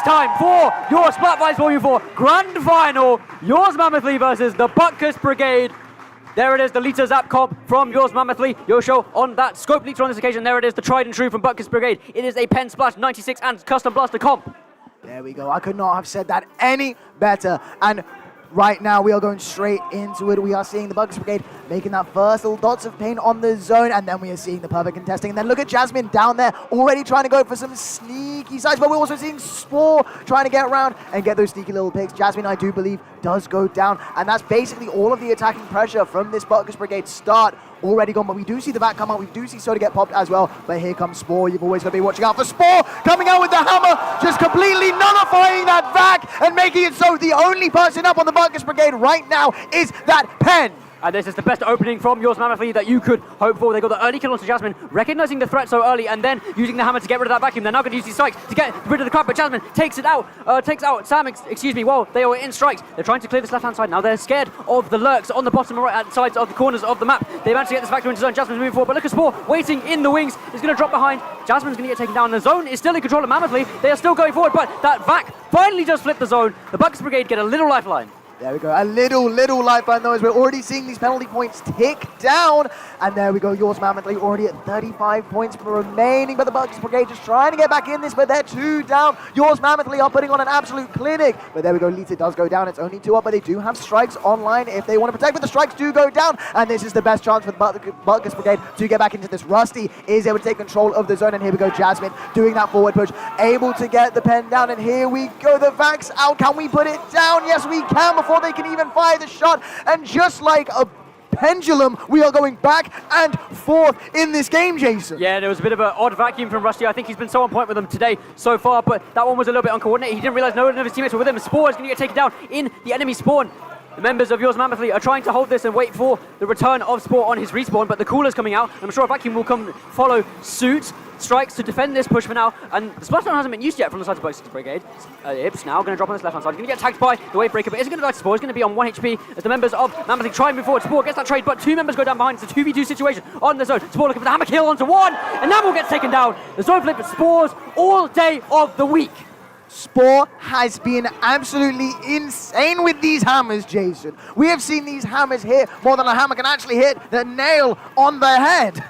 is time for your Splat Vibes Volume 4 Grand Final. Yours Mammothly versus the Butkus Brigade. There it is, the Lita Zap comp from Yours Mammothly. Yosho on that Scope Lita on this occasion. There it is, the tried and true from Butkus Brigade. It is a Pen Splash 96 and Custom Blaster comp. There we go. I could not have said that any better. And right now, we are going straight into it. We are seeing the Butkus Brigade making that first little dots of pain on the zone, and then we are seeing the perfect contesting. And then look at Jasmine down there, already trying to go for some sneaky sides, but we're also seeing Spore trying to get around and get those sneaky little picks. Jasmine, I do believe, does go down, and that's basically all of the attacking pressure from this Butkus Brigade start already gone. But we do see the back come out, we do see Soda get popped as well, but here comes Spore. You've always got to be watching out for Spore, coming out with the hammer, just completely nullifying that vac and making it so the only person up on the Butkus Brigade right now is that Pen. And this is the best opening from Yours Mammothly that you could hope for. They got the early kill onto Jasmine, recognizing the threat so early, and then using the hammer to get rid of that vacuum. They're now going to use these strikes to get rid of the crowd, but Jasmine takes out Sam, excuse me, while they are in strikes. They're trying to clear this left-hand side now. They're scared of the lurks on the bottom and right sides of the corners of the map. They managed to get this vacuum into zone. Jasmine's moving forward, but look at Spore waiting in the wings. He's going to drop behind. Jasmine's going to get taken down. The zone is still in control of Mammothly. They are still going forward, but that vac finally does flip the zone. The Butkus Brigade get a little lifeline. There we go, a little lifeline though, as we're already seeing these penalty points tick down. And there we go, Yours Mammothly already at 35 points remaining, but the Butkus Brigade just trying to get back in this, but they're 2 down. Yours Mammothly are putting on an absolute clinic. But there we go, Lita does go down, it's only 2 up, but they do have strikes online if they want to protect, but the strikes do go down. And this is the best chance for the Butkus Brigade to get back into this. Rusty is able to take control of the zone, and here we go, Jasmine doing that forward push, able to get the pen down, and here we go, the vac's out. Can we put it down? Yes, we can, before they can even fire the shot. And just like a pendulum, we are going back and forth in this game, Jason. Yeah, there was a bit of an odd vacuum from Rusty. I think he's been so on point with them today so far, but that one was a little bit uncoordinated. He didn't realize no one of his teammates were with him. Spore is going to get taken down in the enemy spawn. The members of Yours Mammothly are trying to hold this and wait for the return of Spore on his respawn, but the cooler's coming out. I'm sure a vacuum will come follow suit. Strikes to defend this push for now, and the Splatoon hasn't been used yet from the side of Butkus Brigade. Ips now going to drop on this left-hand side. He's going to get tagged by the wave breaker, but isn't going to die to Spore. He's going to be on 1 HP as the members of Mammothly try and move forward. Spore gets that trade, but 2 members go down behind. It's a 2v2 situation on the zone. Spore looking for the hammer kill onto 1, and Namel gets taken down. The zone flip for Spores all day of the week. Spore has been absolutely insane with these hammers, Jason. We have seen these hammers hit more than a hammer can actually hit the nail on the head.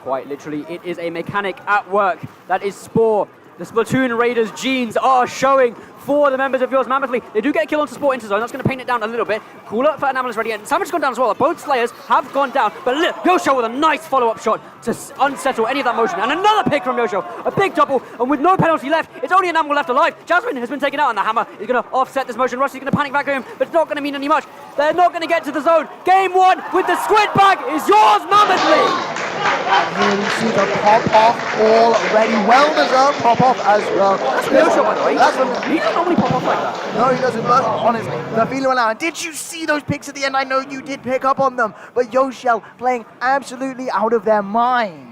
Quite literally, it is a mechanic at work. That is Spore. The Splatoon Raiders genes are showing for the members of Yours Mammothly. They do get a kill onto Spore into zone. That's going to paint it down a little bit. Cooler for Anomalous ready, and Savage has gone down as well. Both Slayers have gone down, but look, Yosho with a nice follow-up shot to unsettle any of that motion. And another pick from Yosho, a big double, and with no penalty left, it's only an Animal left alive. Jasmine has been taken out, and the hammer is going to offset this motion. Rusty's going to panic vacuum, but it's not going to mean any much. They're not going to get to the zone. Game 1 with the squid bag is Yours Mammothly. And here we see the pop-off already. Well-deserved pop-off as well. That's Yosho, by the way. He doesn't normally pop off like that. No, he doesn't, but honestly, the feeling allowed. Did you see those picks at the end? I know you did pick up on them, but Yoshel playing absolutely out of their mind.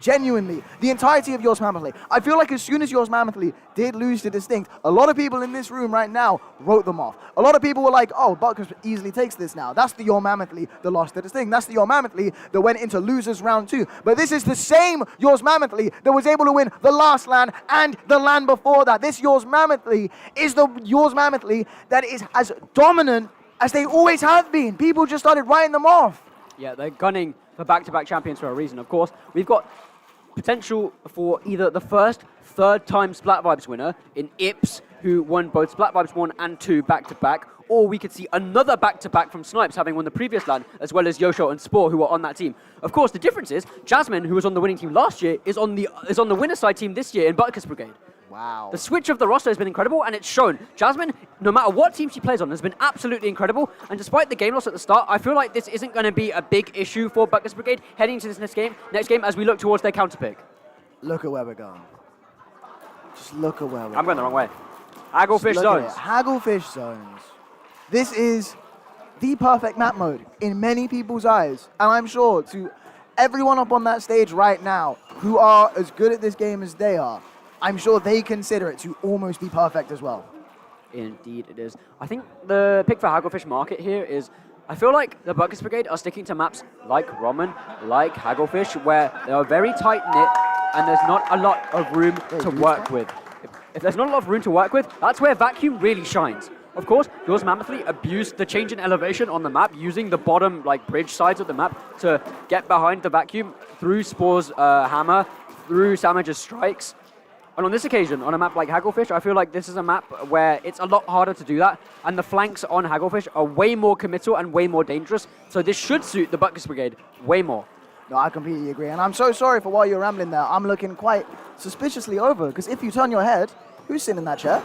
Genuinely, the entirety of Yours Mammothly. I feel like as soon as Yours Mammothly did lose to Distinct, a lot of people in this room right now wrote them off. A lot of people were like, oh, Butkus easily takes this now. That's the Yours Mammothly that lost to Distinct. That's the Yours Mammothly that went into losers round 2. But this is the same Yours Mammothly that was able to win the last LAN and the LAN before that. This Yours Mammothly is the Yours Mammothly that is as dominant as they always have been. People just started writing them off. Yeah, they're gunning for back-to-back champions for a reason, of course. We've got potential for either the first third-time Splat Vibes winner in Ips, who won both Splat Vibes 1 and 2 back-to-back, or we could see another back-to-back from Snipes, having won the previous LAN, as well as Yosho and Spore, who are on that team. Of course, the difference is Jasmine, who was on the winning team last year, is on the winner side team this year in Butkus Brigade. Wow. The switch of the roster has been incredible, and it's shown. Jasmine, no matter what team she plays on, has been absolutely incredible, and despite the game loss at the start, I feel like this isn't going to be a big issue for Butkus Brigade heading into this next game as we look towards their counter pick. Look at where we're going. Just look at where we're going. I'm going the wrong way. Hagglefish zones. Hagglefish zones. This is the perfect map mode in many people's eyes, and I'm sure to everyone up on that stage right now who are as good at this game as they are, I'm sure they consider it to almost be perfect as well. Indeed it is. I think the pick for Hagglefish Market here is, I feel like the Butkus Brigade are sticking to maps like Roman, like Hagglefish, where they are very tight-knit, and there's not a lot of room to work with. If there's not a lot of room to work with, that's where Vacuum really shines. Of course, yours Mammothly abused the change in elevation on the map, using the bottom bridge sides of the map to get behind the Vacuum through Spore's hammer, through Samage's strikes. And on this occasion, on a map like Hagglefish, I feel like this is a map where it's a lot harder to do that, and the flanks on Hagglefish are way more committal and way more dangerous, so this should suit the Butkus Brigade way more. No, I completely agree, and I'm so sorry for while you're rambling there. I'm looking quite suspiciously over, because if you turn your head, who's sitting in that chair?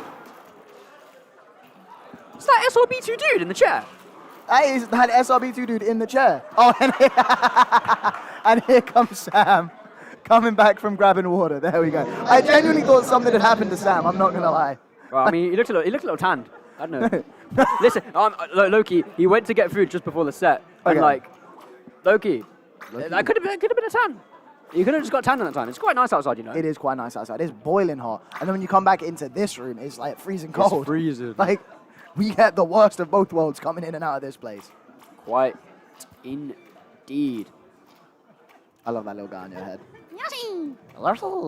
It's that SRB2 dude in the chair. That is that SRB2 dude in the chair. Oh, and here comes Sam, coming back from grabbing water. There we go. I genuinely thought something had happened to Sam, I'm not going to lie. Well, I mean, he looked a little tanned. I don't know. Listen, Loki, he went to get food just before the set, and Loki, that could have been a tan. You could have just got tan at that time. It's quite nice outside, you know. It is quite nice outside. It's boiling hot. And then when you come back into this room, it's like freezing cold. It's freezing. Like, we get the worst of both worlds coming in and out of this place. Quite indeed. I love that little guy on your head.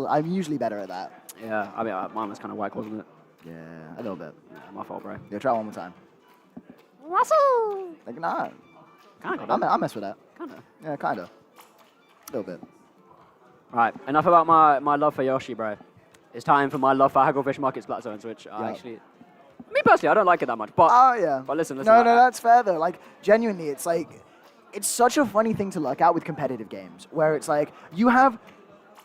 I'm usually better at that. Yeah, I mean, mine was kind of whack, wasn't it? Yeah, a little bit. Yeah, my fault, bro. Yeah, try one more time. Russell! Like, nah. Kind of. I mess with that. Kind of. Yeah, kind of. A little bit. Right, enough about my love for Yoshi, bro. It's time for my love for Hagglefish Market Splat Zones, which actually... Me personally, I don't like it that much, but... Oh, yeah. But listen. No, that's fair, though. Like, genuinely, it's like... It's such a funny thing to look at with competitive games, where it's like, you have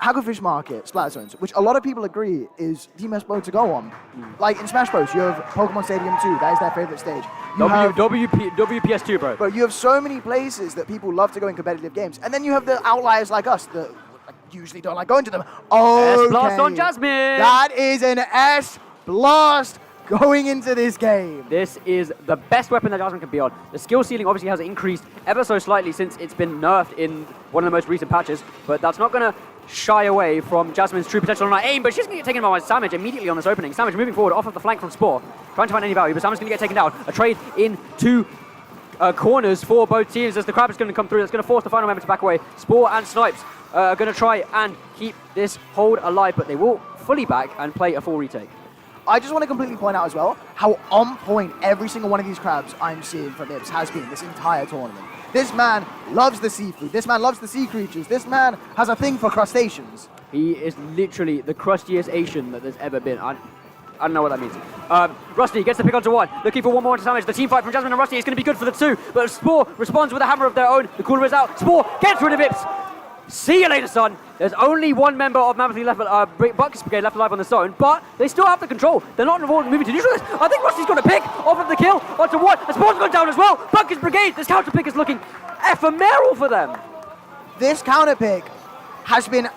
Hagglefish Market, Splat Zones, which a lot of people agree is the best mode to go on. Like, in Smash Bros, you have Pokemon Stadium 2, that is their favorite stage. WPS2, bro. But you have so many places that people love to go in competitive games, and then you have the outliers like us that usually don't like going to them. Oh, S-Blast on Jasmine! That is an S-Blast going into this game. This is the best weapon that Jasmine can be on. The skill ceiling obviously has increased ever so slightly since it's been nerfed in one of the most recent patches, but that's not going to shy away from Jasmine's true potential on her aim, but she's going to get taken by Samage immediately on this opening. Samage moving forward off of the flank from Spore, trying to find any value, but Samage's going to get taken down. A trade in two corners for both teams as the Crab is going to come through. That's going to force the final member to back away. Spore and Snipes are going to try and keep this hold alive, but they will fully back and play a full retake. I just want to completely point out as well how on point every single one of these crabs I'm seeing from Ibs has been this entire tournament. This man loves the seafood. This man loves the sea creatures. This man has a thing for crustaceans. He is literally the crustiest Asian that there's ever been. I don't know what that means. Rusty gets the pick onto one, looking for one more into damage. The team fight from Jasmine and Rusty is going to be good for the two, but Spore responds with a hammer of their own. The cooler is out. Spore gets rid of Ibs. See you later, son. There's only one member of Mammothly left, Butkus Brigade left alive on the zone, but they still have the control. They're not involved in moving to neutral. I think Rusty's got a pick off of the kill onto one. And Spore's gone down as well. Butkus Brigade, this counter pick is looking ephemeral for them. This counter pick has been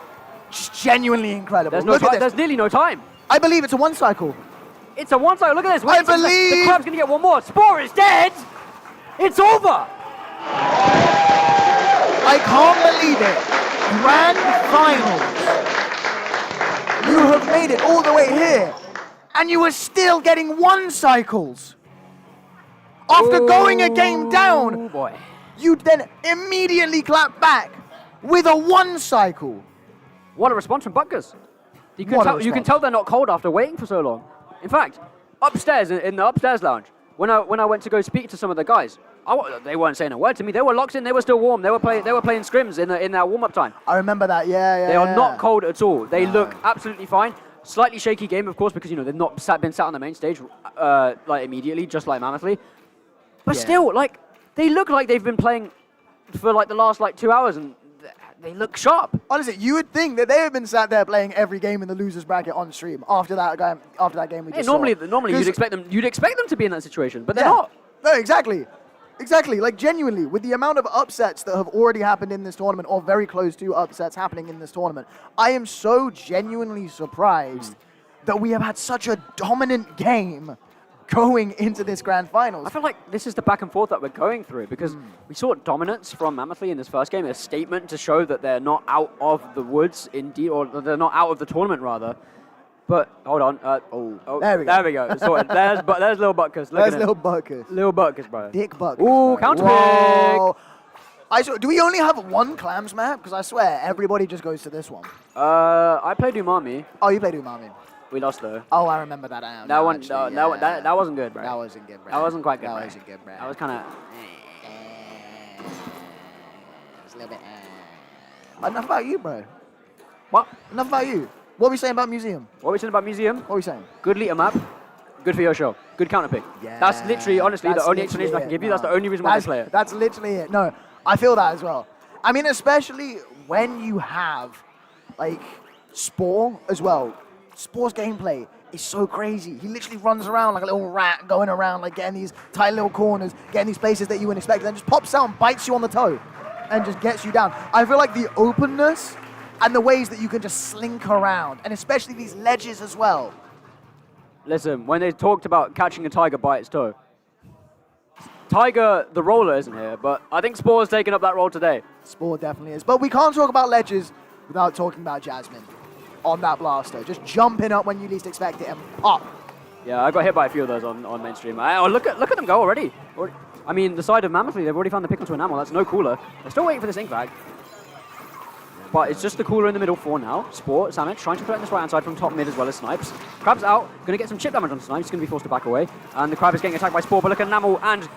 just genuinely incredible. There's nearly no time. I believe it's a one cycle. It's a one cycle. Look at this. I believe the Crab's going to get one more. Spore is dead. It's over. I can't believe it. Grand finals. You have made it all the way here, and you are still getting one cycles. After going a game down, boy. You then immediately clap back with a one cycle. What a response from Butkus. You can tell they're not cold after waiting for so long. In fact, upstairs in the upstairs lounge, when I went to go speak to some of the guys, they weren't saying a word to me. They were locked in. They were still warm. They were playing scrims in their warm-up time. I remember that. Yeah. They are not cold at all. They look absolutely fine. Slightly shaky game, of course, because they've not been sat on the main stage immediately, just like Mammothly. But still, they look like they've been playing for the last 2 hours, and they look sharp. Honestly, you would think that they have been sat there playing every game in the losers bracket on stream after that game we just normally saw. you'd expect them to be in that situation, but they're not. No, exactly. Genuinely, with the amount of upsets that have already happened in this tournament, or very close to upsets happening in this tournament, I am so genuinely surprised that we have had such a dominant game going into this grand finals. I feel like this is the back and forth that we're going through, because we saw dominance from Mammothly in this first game, a statement to show that they're not out of the woods, indeed, or they're not out of the tournament, rather. But, hold on. There we go. There we go. Sorted. There's little Butkus. There's little Butkus. Little Butkus, bro. Dick Butkus. Ooh, counter pick. Do we only have one clams map? Because I swear, everybody just goes to this one. I played Umami. Oh, you played Umami. We lost though. Oh, I remember that. That wasn't good, bro. That wasn't good, bro. That wasn't quite good, That bro. wasn't good, bro. That was kind of... It's a little bit... Enough about you, bro. What? Enough about you. What are we saying about Museum? What are we saying about Museum? What are we saying? Good leader map. Good for your show. Good counter pick. Yeah, that's literally, honestly, the only literally explanation I can give you. No. That's the only reason why I play it. That's literally it. No, I feel that as well. I mean, especially when you have, like, Spore as well. Spore's gameplay is so crazy. He literally runs around like a little rat, going around, like, getting these tight little corners, getting these places that you wouldn't expect, and then just pops out and bites you on the toe and just gets you down. I feel like the openness and the ways that you can just slink around, and especially these ledges as well. Listen, when they talked about catching a tiger by its toe, Tiger, the roller, isn't here, but I think Spore's taken up that role today. Spore definitely is. But we can't talk about ledges without talking about Jasmine on that blaster. Just jumping up when you least expect it and pop. Yeah, I got hit by a few of those on mainstream. Oh, look at them go already. I mean, the side of Mammothly, they've already found the pick onto enamel. That's no cooler. They're still waiting for this ink bag. But it's just the cooler in the middle for now. Spore, Samet trying to threaten this right-hand side from top mid as well as Snipes. Crab's out, going to get some chip damage on Snipes. He's going to be forced to back away. And the Crab is getting attacked by Spore, but look at Enamel and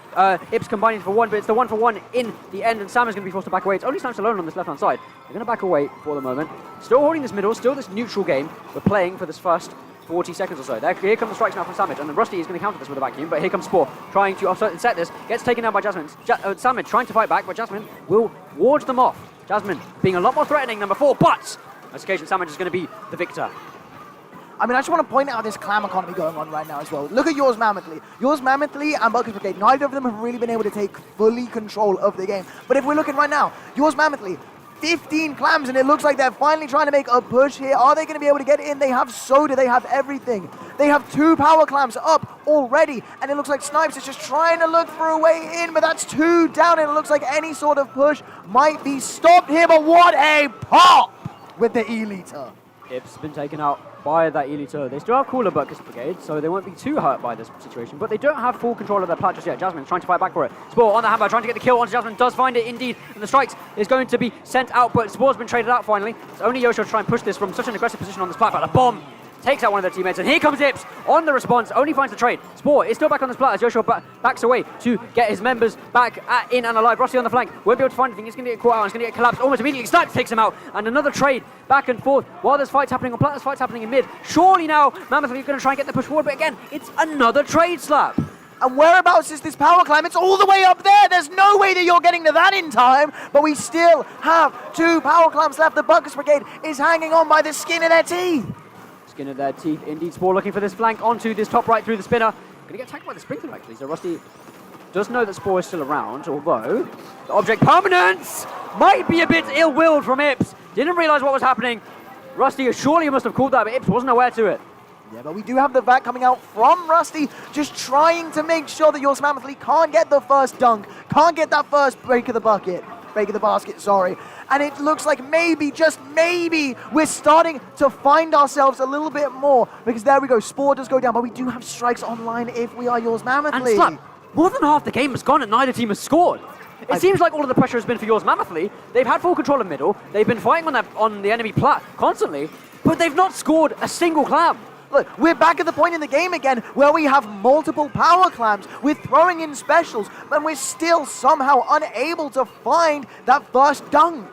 Ips combining for one, but it's the 1-for-1 in the end, and Sam is going to be forced to back away. It's only Snipes alone on this left-hand side. They're going to back away for the moment. Still holding this middle, still this neutral game. We're playing for this first 40 seconds or so. Here come the strikes now from Samit, and then Rusty is going to counter this with a vacuum, but here comes Spore, trying to offset set this, gets taken down by Jasmine. Samit trying to fight back, but Jasmine will ward them off. Jasmine being a lot more threatening, number 4, but on this occasion, Samit is going to be the victor. I mean, I just want to point out this clam economy going on right now as well. Look at yours Mammothly. Yours Mammothly and Butkus Brigade, neither of them have really been able to take fully control of the game. But if we're looking right now, yours Mammothly, 15 clams, and it looks like they're finally trying to make a push here. Are they going to be able to get in? They have soda, they have everything. They have 2 power clams up already, and it looks like Snipes is just trying to look for a way in, but that's 2 down, and it looks like any sort of push might be stopped here, but what a pop with the E-liter. Ips been taken out by that Elite. They still have cooler Butkus Brigade, so they won't be too hurt by this situation, but they don't have full control of their plat just yet. Jasmine's trying to fight back for it. Spore on the hammer, trying to get the kill onto Jasmine, does find it indeed, and the strikes is going to be sent out, but Spore's been traded out finally. It's only Yosho to try and push this from such an aggressive position on this plat, but a bomb takes out one of their teammates, and here comes Ips on the response, only finds the trade. Spore is still back on this plat as Yosho backs away to get his members back in and alive. Rusty on the flank, won't be able to find anything, he's going to get caught out, he's going to get collapsed almost immediately. Snipes takes him out, and another trade back and forth while there's fights happening on plat, there's fights happening in mid. Surely now, Mammoth is going to try and get the push forward, but again, it's another trade slap. And whereabouts is this power climb? It's all the way up there. There's no way that you're getting to that in time, but we still have 2 power climbs left. The Butkus Brigade is hanging on by the skin of their teeth. Skin of their teeth, indeed. Spore looking for this flank onto this top right through the spinner. Going to get attacked by the sprinkler actually, so Rusty does know that Spore is still around, although the object permanence might be a bit ill-willed from Ips. Didn't realize what was happening. Rusty surely must have called that, but Ips wasn't aware to it. Yeah, but we do have the vac coming out from Rusty, just trying to make sure that your Mammothly can't get the first dunk, can't get that first break of the basket, sorry. And it looks like maybe, just maybe, we're starting to find ourselves a little bit more, because there we go, Spore does go down, but we do have strikes online if we are yours Mammothly. And Slap, more than half the game has gone and neither team has scored. It seems like all of the pressure has been for yours Mammothly. They've had full control of middle, they've been fighting on the enemy plat constantly, but they've not scored a single clam. Look, we're back at the point in the game again where we have multiple power clams. We're throwing in specials, and we're still somehow unable to find that first dunk.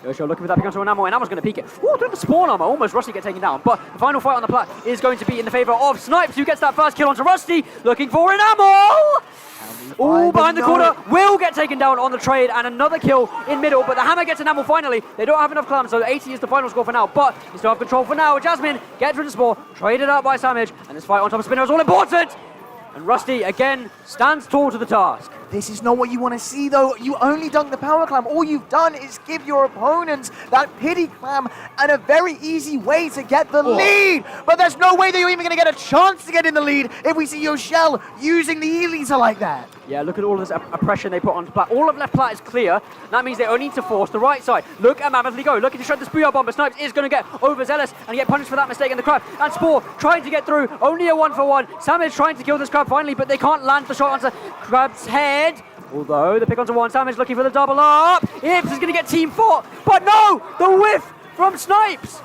Yosho looking for that pick onto Enamel. Enamel's going to peek it. Ooh, through the spawn armor. Almost Rusty get taken down. But the final fight on the plat is going to be in the favor of Snipes, who gets that first kill onto Rusty. Looking for Enamel. Ooh, behind the corner. Will get taken down on the trade, and another kill in middle. But the hammer gets Enamel finally. They don't have enough clams, so 80 is the final score for now. But they still have control for now. Jasmine gets rid of Spore. Traded out by Samage. And this fight on top of Spinner is all important. And Rusty, again, stands tall to the task. This is not what you want to see, though. You only dunk the power clam. All you've done is give your opponents that pity clam and a very easy way to get the lead. But there's no way that you're even going to get a chance to get in the lead if we see Yoshel using the E-liter like that. Yeah, look at all of this oppression they put on plat. All of left plat is clear. That means they only need to force the right side. Look at Mammothly go. Looking to shred the Booyah bomb, but Snipes is going to get overzealous and get punished for that mistake in the Crab. And Spore trying to get through. Only a 1-for-1. Sam is trying to kill this Crab finally, but they can't land the shot onto Crab's head. ahead. Although the pick onto one, Sam is looking for the double up. Ips is going to get team fought, but no, the whiff from Snipes.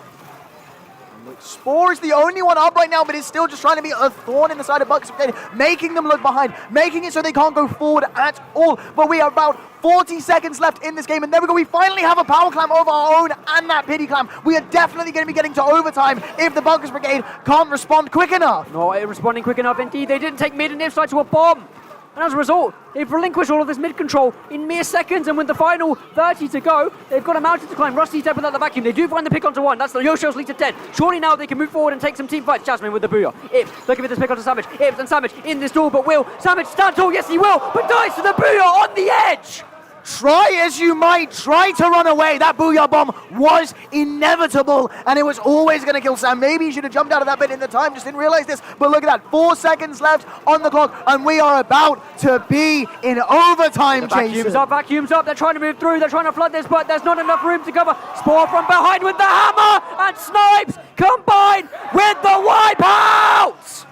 Spore is the only one up right now, but is still just trying to be a thorn in the side of Butkus Brigade, making them look behind, making it so they can't go forward at all. But we are about 40 seconds left in this game, and there we go. We finally have a power clam over our own and that pity clam. We are definitely going to be getting to overtime if the Butkus Brigade can't respond quick enough. Not responding quick enough indeed. They didn't take mid and if side to a bomb. And as a result, they've relinquished all of this mid control in mere seconds, and with the final 30 to go, they've got a mountain to climb. Rusty's dead without the vacuum. They do find the pick onto one. That's the Yosho's lead to 10. Surely now they can move forward and take some team fights. Jasmine with the booyah. Ips looking for this pick onto Savage. Ips and Savage in this duel, but will Savage stand tall? Yes, he will, but dies to the booyah on the edge. Try as you might, try to run away. That booyah bomb was inevitable, and it was always going to kill Sam. Maybe he should have jumped out of that bit in the time, just didn't realize this. But look at that, 4 seconds left on the clock, and we are about to be in overtime, Jason. Vacuums up. They're trying to move through. They're trying to flood this, but there's not enough room to cover. Spore from behind with the hammer, and Snipes combined with the wipeout.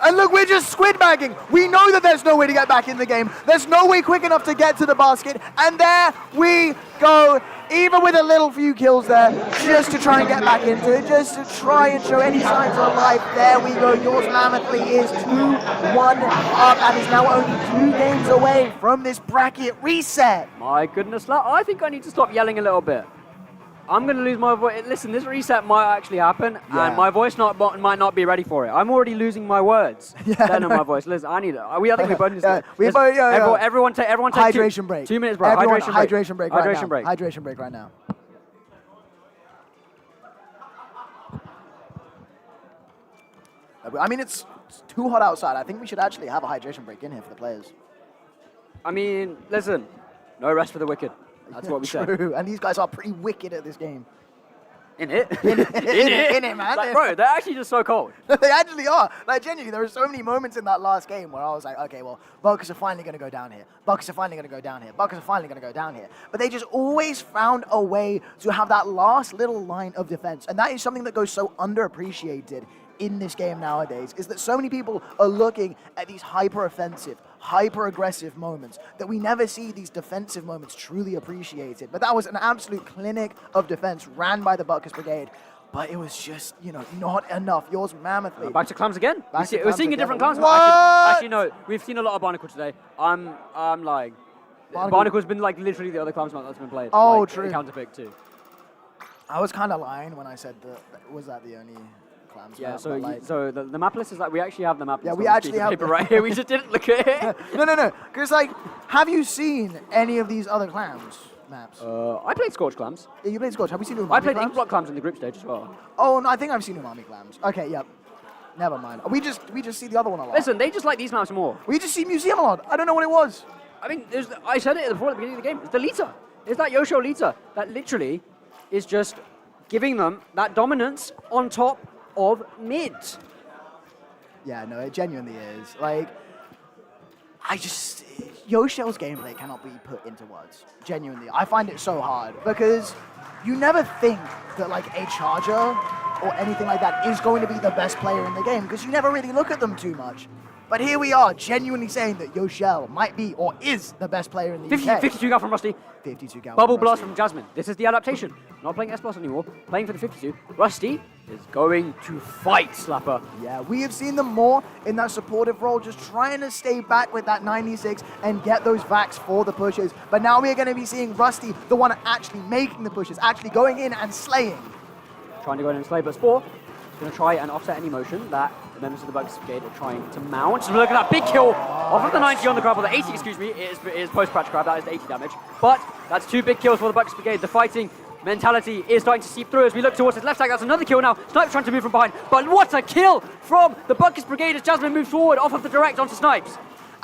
And look, we're just squid bagging. We know that there's no way to get back in the game. There's no way quick enough to get to the basket. And there we go, even with a little few kills there, just to try and get back into it, just to try and show any signs of life. There we go. Yours Mammothly is 2-1 up and is now only 2 games away from this bracket reset. My goodness, I think I need to stop yelling a little bit. I'm going to lose my voice. Listen, this reset might actually happen, and my voice might not be ready for it. I'm already losing my words. My voice. Listen, I need it. I think we both need to. Everyone take hydration break. 2 minutes, bro. Everyone, hydration break. Hydration break right now. I mean, it's too hot outside. I think we should actually have a hydration break in here for the players. I mean, listen, no rest for the wicked. That's what we say. True, and these guys are pretty wicked at this game. In it, man. Like, bro, they're actually just so cold. They actually are. Like, genuinely, there were so many moments in that last game where I was like, okay, well, Butkus are finally going to go down here. Butkus are finally going to go down here. Butkus are finally going to go down here. But they just always found a way to have that last little line of defense. And that is something that goes so underappreciated in this game nowadays, is that so many people are looking at these hyper-offensive, hyper-aggressive moments that we never see these defensive moments truly appreciated. But that was an absolute clinic of defense ran by the Butkus Brigade. But it was just, not enough. Yours Mammothly. Back to clams again. We're seeing a different clams. Actually, no. We've seen a lot of Barnacle today. I'm lying. Barnacle's been like literally the other clams map that's been played. Oh, like, true. Counterpick too. I was kind of lying when I said that. Was that the only clams? Yeah. map? So Like, so the map list is like we actually have the map list. Yeah, we on actually the have paper right here. We just didn't look at it. No. Because have you seen any of these other clams maps? I played Scorch clams. Yeah, you played Scorch. Have we seen Umami I played clams? Ink Block clams in the group stage as well. Oh no, I think I've seen Umami clams. Okay, yep. Never mind. We just see the other one a lot. Listen, they just like these maps more. We just see Museum a lot. I don't know what it was. I mean, I said it before at the beginning of the game. It's the Lita. It's that Yosho Lita that literally is just giving them that dominance on top of mid. Yeah, no, it genuinely is. Like, Yosho's gameplay cannot be put into words. Genuinely. I find it so hard because you never think that like a charger or anything like that is going to be the best player in the game because you never really look at them too much. But here we are, genuinely saying that Yoshel might be or is the best player in the UK. 52 gal from Rusty. 52 gal. Bubble Blast from Jasmine. This is the adaptation. Not playing S Plus anymore. Playing for the 52. Rusty is going to fight Slapper. Yeah, we have seen them more in that supportive role, just trying to stay back with that 96 and get those vacs for the pushes. But now we are going to be seeing Rusty, the one actually making the pushes, actually going in and slaying. Trying to go in and slay, but Spore is going to try and offset any motion that the members of the Butkus Brigade are trying to mount. Look at that big kill off of the 90 on the grab, or the 80, excuse me. It is post-crash grab, that is the 80 damage. But that's 2 big kills for the Butkus Brigade. The fighting mentality is starting to seep through as we look towards his left side. That's another kill now. Snipes trying to move from behind, but what a kill from the Butkus Brigade as Jasmine moves forward off of the direct onto Snipes.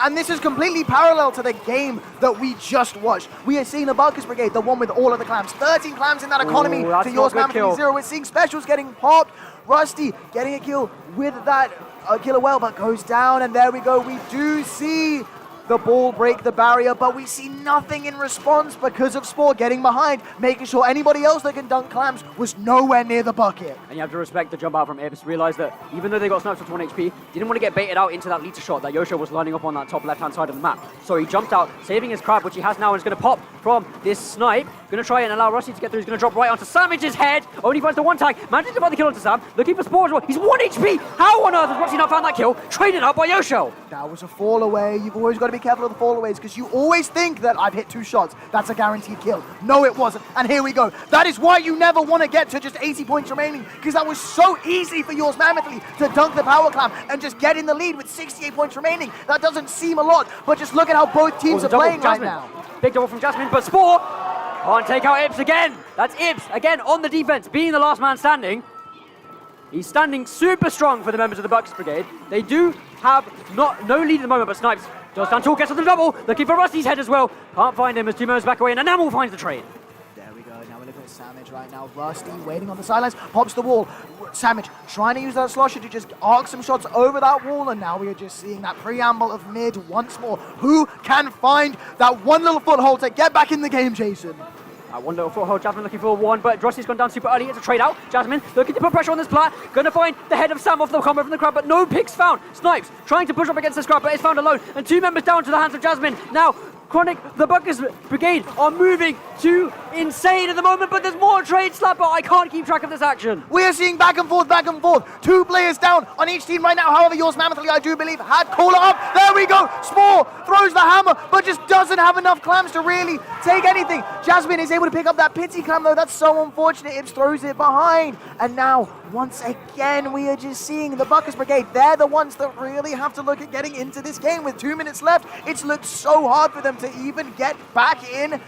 And this is completely parallel to the game that we just watched. We are seeing the Butkus Brigade, the one with all of the clams. 13 clams in that economy to yours, Mammothly 0. We're seeing specials getting popped. Rusty getting a kill with that killer well, but goes down. And there we go. We do see the ball break the barrier, but we see nothing in response because of Spore getting behind, making sure anybody else that can dunk clams was nowhere near the bucket. And you have to respect the jump out from Ibs. Realize that even though they got sniped with 1 HP, didn't want to get baited out into that leader shot that Yosho was lining up on that top left-hand side of the map. So he jumped out, saving his crab, which he has now, and is going to pop from this snipe. Going to try and allow Rusty to get through. He's going to drop right onto Savage's head. Only finds the one tag. Manages to find the kill onto Sam. Looking for Spore as well. He's 1 HP. How on earth has Rusty not found that kill? Traded out by Yosho. That was a fall away. You've always got to be careful of the fall aways because you always think that I've hit 2 shots. That's a guaranteed kill. No, it wasn't. And here we go. That is why you never want to get to just 80 points remaining because that was so easy for yours Mammothly to dunk the power clam and just get in the lead with 68 points remaining. That doesn't seem a lot, but just look at how both teams are playing right now. Big double from Jasmine, but Spore can't take out Ibs again. That's Ibs again on the defense, being the last man standing. He's standing super strong for the members of the Butkus Brigade. They do have no lead at the moment, but Snipes does stand tall, gets on the double, looking for Rusty's head as well. Can't find him as 2 members back away, and Enamel finds the trade. There we go. Now we're looking at Samage right now. Rusty waiting on the sidelines, pops the wall. Samage trying to use that slosher to just arc some shots over that wall, and now we are just seeing that preamble of mid once more. Who can find that one little foothold to get back in the game, Jason? One little foothold, Jasmine looking for one, but Rusty's gone down super early. It's a trade out. Jasmine looking to put pressure on this Splat. Gonna find the head of Sam off the combo from the crab, but no picks found. Snipes trying to push up against the scrap, but is found alone. And 2 members down to the hands of Jasmine. Now, Chronic, the Butkus Brigade are moving to insane at the moment, but there's more trade slapper. I can't keep track of this action. We are seeing back and forth, 2 players down on each team right now. However, yours Mammothly, I do believe, had caller up. There we go. Spore throws the hammer, but just doesn't have enough clams to really take anything. Jasmine is able to pick up that pity clam, though. That's so unfortunate. Ibs throws it behind. And now, once again, we are just seeing the Butkus Brigade. They're the ones that really have to look at getting into this game. With 2 minutes left, it's looked so hard for them to even get back in.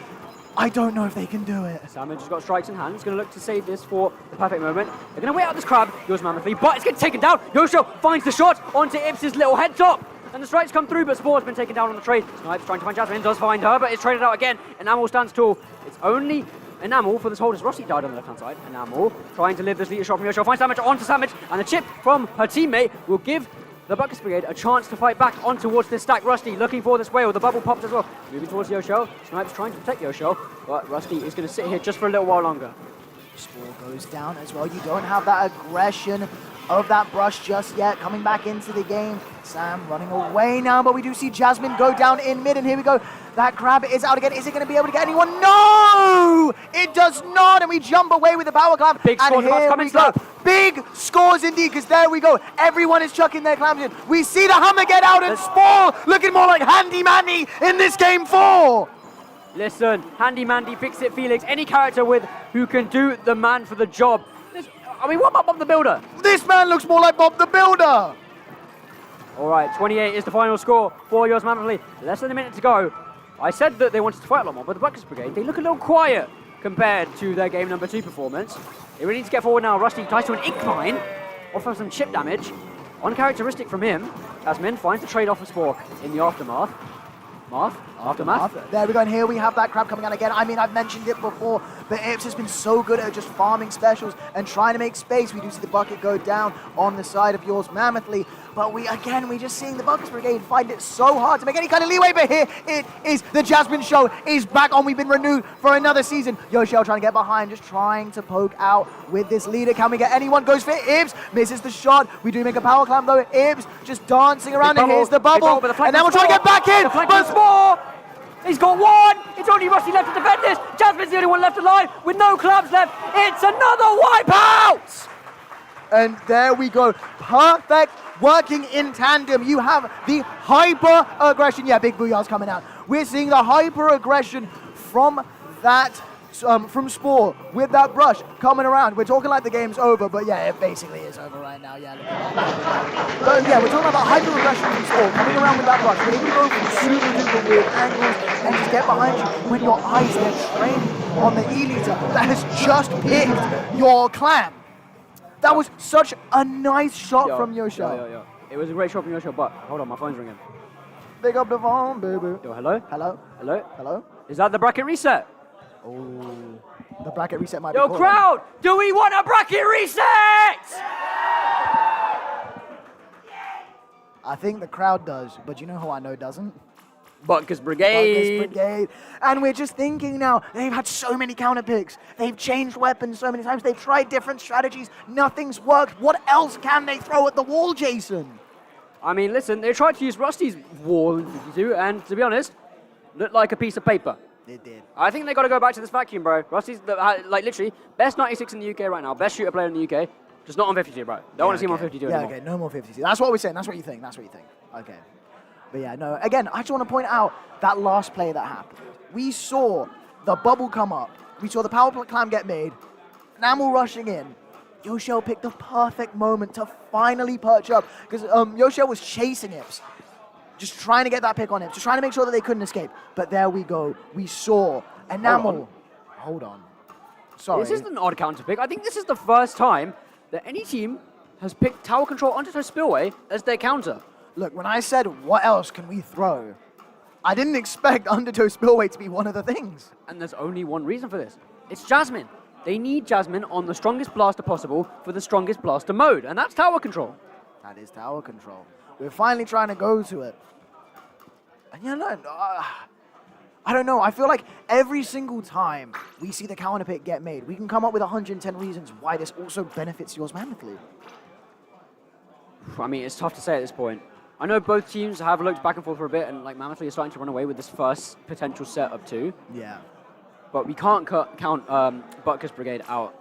I don't know if they can do it. Sam just got strikes in hand. He's going to look to save this for the perfect moment. They're going to wait out this crab, Yours Mammothly, but it's getting taken down. Yosho finds the shot onto Ibs' little head top. And the strikes come through, but Spore's been taken down on the trade. Snipes trying to find Jasmine, does find her, but it's traded out again. Enamel stands tall. It's only Enamel for this hold as Rusty died on the left-hand side. Enamel trying to live this leader shot from Yosho. Finds damage onto Samage, and the chip from her teammate will give the Butkus Brigade a chance to fight back on towards this stack. Rusty looking for this whale. The bubble popped as well. Moving towards Yosho. Snipes trying to protect Yosho, but Rusty is going to sit here just for a little while longer. Spore goes down as well. You don't have that aggression of that brush just yet. Coming back into the game. Sam running away now, but we do see Jasmine go down in mid, and here we go. That crab is out again. Is it going to be able to get anyone? No! It does not, and we jump away with the power clam. Big scores about to come in. Big scores indeed, because there we go. Everyone is chucking their clams in. We see the hammer get out, and Spore looking more like Handy Mandy in this game 4. Listen, Handy Mandy, Fix It Felix, any character with who can do the man for the job. I mean, what about Bob the Builder? This man looks more like Bob the Builder. All right, 28 is the final score for Yours Mammothly. Less than a minute to go. I said that they wanted to fight a lot more, but the Butkus Brigade, they look a little quiet compared to their game number 2 performance. They really need to get forward now. Rusty tries to an ink mine, offers some chip damage. Uncharacteristic from him. Jasmine finds the trade off of Spore in the aftermath. Aftermath. There we go, and here we have that crab coming out again. I mean, I've mentioned it before, but Ibs has been so good at just farming specials and trying to make space. We do see the bucket go down on the side of Yours Mammothly, but we just seeing the Butkus Brigade find it so hard to make any kind of leeway, but here it is. The Jasmine show is back on. We've been renewed for another season. Yosho trying to get behind, just trying to poke out with this leader. Can we get anyone? Goes for Ibs, misses the shot. We do make a power clamp though. Ibs just dancing around, and here's the bubble. And then we'll try to get back in, but Spore! He's got one! It's only Rusty left to defend this! Jasmine's the only one left alive with no clubs left! It's another wipeout! And there we go. Perfect working in tandem. You have the hyper aggression. Yeah, big booyah's coming out. We're seeing the hyper aggression from that from Spore with that brush coming around. We're talking like the game's over, but yeah, it basically is over right now. Yeah, look at that. But yeah, we're talking about hyper aggression from Spore coming around with that brush. We're able to go from super duper weird angles and just get behind you when your eyes are trained on the E-liter that has just picked your clam. That was such a nice shot from Yosho. Yo. It was a great shot from Yosho, but hold on, my phone's ringing. Pick up the phone, baby. Yo, hello? Hello? Hello? Hello? Is that the bracket reset? Oh, the bracket reset might be Yo, calling. crowd! Do we want a bracket reset? I think the crowd does, but you know who I know doesn't? Butkus Brigade. Butkus Brigade. And we're just thinking now, they've had so many counter picks. They've changed weapons so many times. They've tried different strategies. Nothing's worked. What else can they throw at the wall, Jason? I mean, listen, they tried to use Rusty's wall in 52, and to be honest, looked like a piece of paper. It did. I think they got to go back to this vacuum, bro. Rusty's, like, literally, best 96 in the UK right now, best shooter player in the UK, just not on 52, bro. Don't want to see him on 52 anymore. Yeah, okay, no more 52. That's what we're saying. That's what you think. That's what you think. Okay. But yeah, no, again, I just want to point out that last play that happened. We saw the bubble come up. We saw the power climb get made. Namel rushing in. Yoshel picked the perfect moment to finally perch up because Yoshel was chasing Ips, just trying to get that pick on him, just trying to make sure that they couldn't escape. But there we go. We saw. And Namel, hold on. Sorry. This is an odd counter pick. I think this is the first time that any team has picked tower control onto their spillway as their counter. Look, when I said, what else can we throw? I didn't expect Undertow Spillway to be one of the things. And there's only one reason for this. It's Jasmine. They need Jasmine on the strongest blaster possible for the strongest blaster mode, and that's tower control. That is tower control. We're finally trying to go to it. And you know, I don't know. I feel like every single time we see the counter pick get made, we can come up with 110 reasons why this also benefits yours Mammothly. I mean, it's tough to say at this point. I know both teams have looked back and forth for a bit, and like Mammothly is starting to run away with this first potential set of 2. Yeah. But we can't count Butkus Brigade out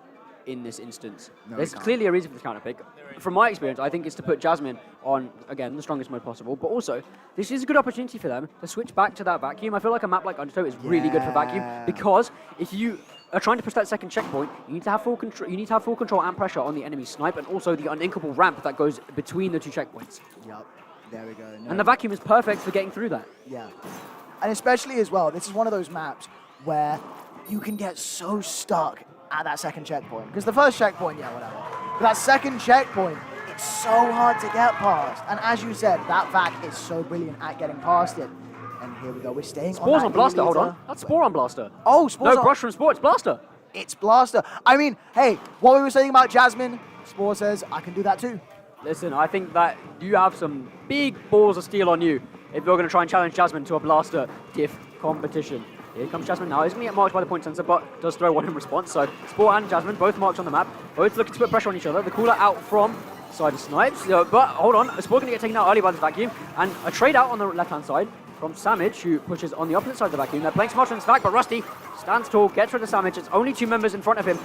in this instance. No, There's clearly a reason for this counter pick. From my experience, I think it's to put Jasmine on, again, the strongest mode possible, but also, this is a good opportunity for them to switch back to that vacuum. I feel like a map like Undertow is really good for vacuum, because if you are trying to push that second checkpoint, you need to have full control. You need to have full control and pressure on the enemy snipe, and also the uninkable ramp that goes between the 2 checkpoints. Yep. There we go. No. And the vacuum is perfect for getting through that. Yeah. And especially as well, this is one of those maps where you can get so stuck at that second checkpoint. Because the first checkpoint, yeah, whatever. But that second checkpoint, it's so hard to get past. And as you said, that vac is so brilliant at getting past it. And here we go, we're staying Spores on on Blaster, hold on. That's Spore on Blaster. Oh, Spores No brush from Spore, it's Blaster. It's Blaster. I mean, hey, what we were saying about Jasmine, Spore says, I can do that too. Listen, I think that you have some big balls of steel on you if you're going to try and challenge Jasmine to a Blaster diff competition. Here comes Jasmine now. He's going to get marked by the point sensor, but does throw one in response. So Spore and Jasmine, both marked on the map, both looking to put pressure on each other. The cooler out from side of Snipes, but hold on, Spore going to get taken out early by this vacuum, and a trade out on the left-hand side from Samage, who pushes on the opposite side of the vacuum. They're playing smarter in this vac, but Rusty stands tall, gets rid of Samage. It's only 2 members in front of him.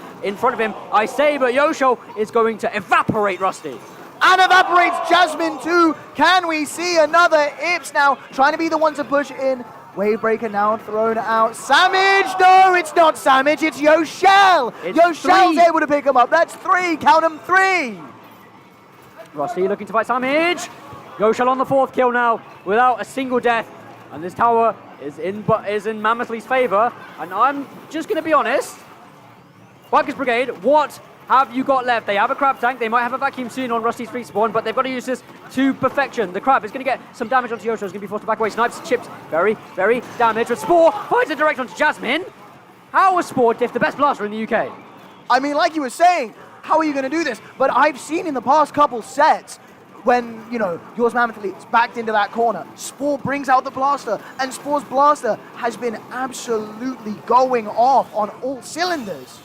I say, but Yosho is going to evaporate Rusty. And evaporates Jasmine too. Can we see another Ips now? Trying to be the one to push in. Wavebreaker now thrown out. Samage! No, it's not Samage, it's Yoshel! Yoshel's able to pick him up. That's 3, count them 3! Rusty looking to fight Samage. Yoshel on the 4th kill now, without a single death. And this tower is in Mammothly's favor. And I'm just going to be honest. Butkus Brigade, what have you got left? They have a crab tank. They might have a vacuum soon on Rusty's free spawn, but they've got to use this to perfection. The crab is going to get some damage onto Yosho. He's going to be forced to back away. Snipes, chips, very, very damaged. But Spore finds it direct onto Jasmine. How was Spore diff the best blaster in the UK? I mean, like you were saying, how are you going to do this? But I've seen in the past couple sets, when, you know, yours Mammothly is backed into that corner, Spore brings out the blaster, and Spore's blaster has been absolutely going off on all cylinders.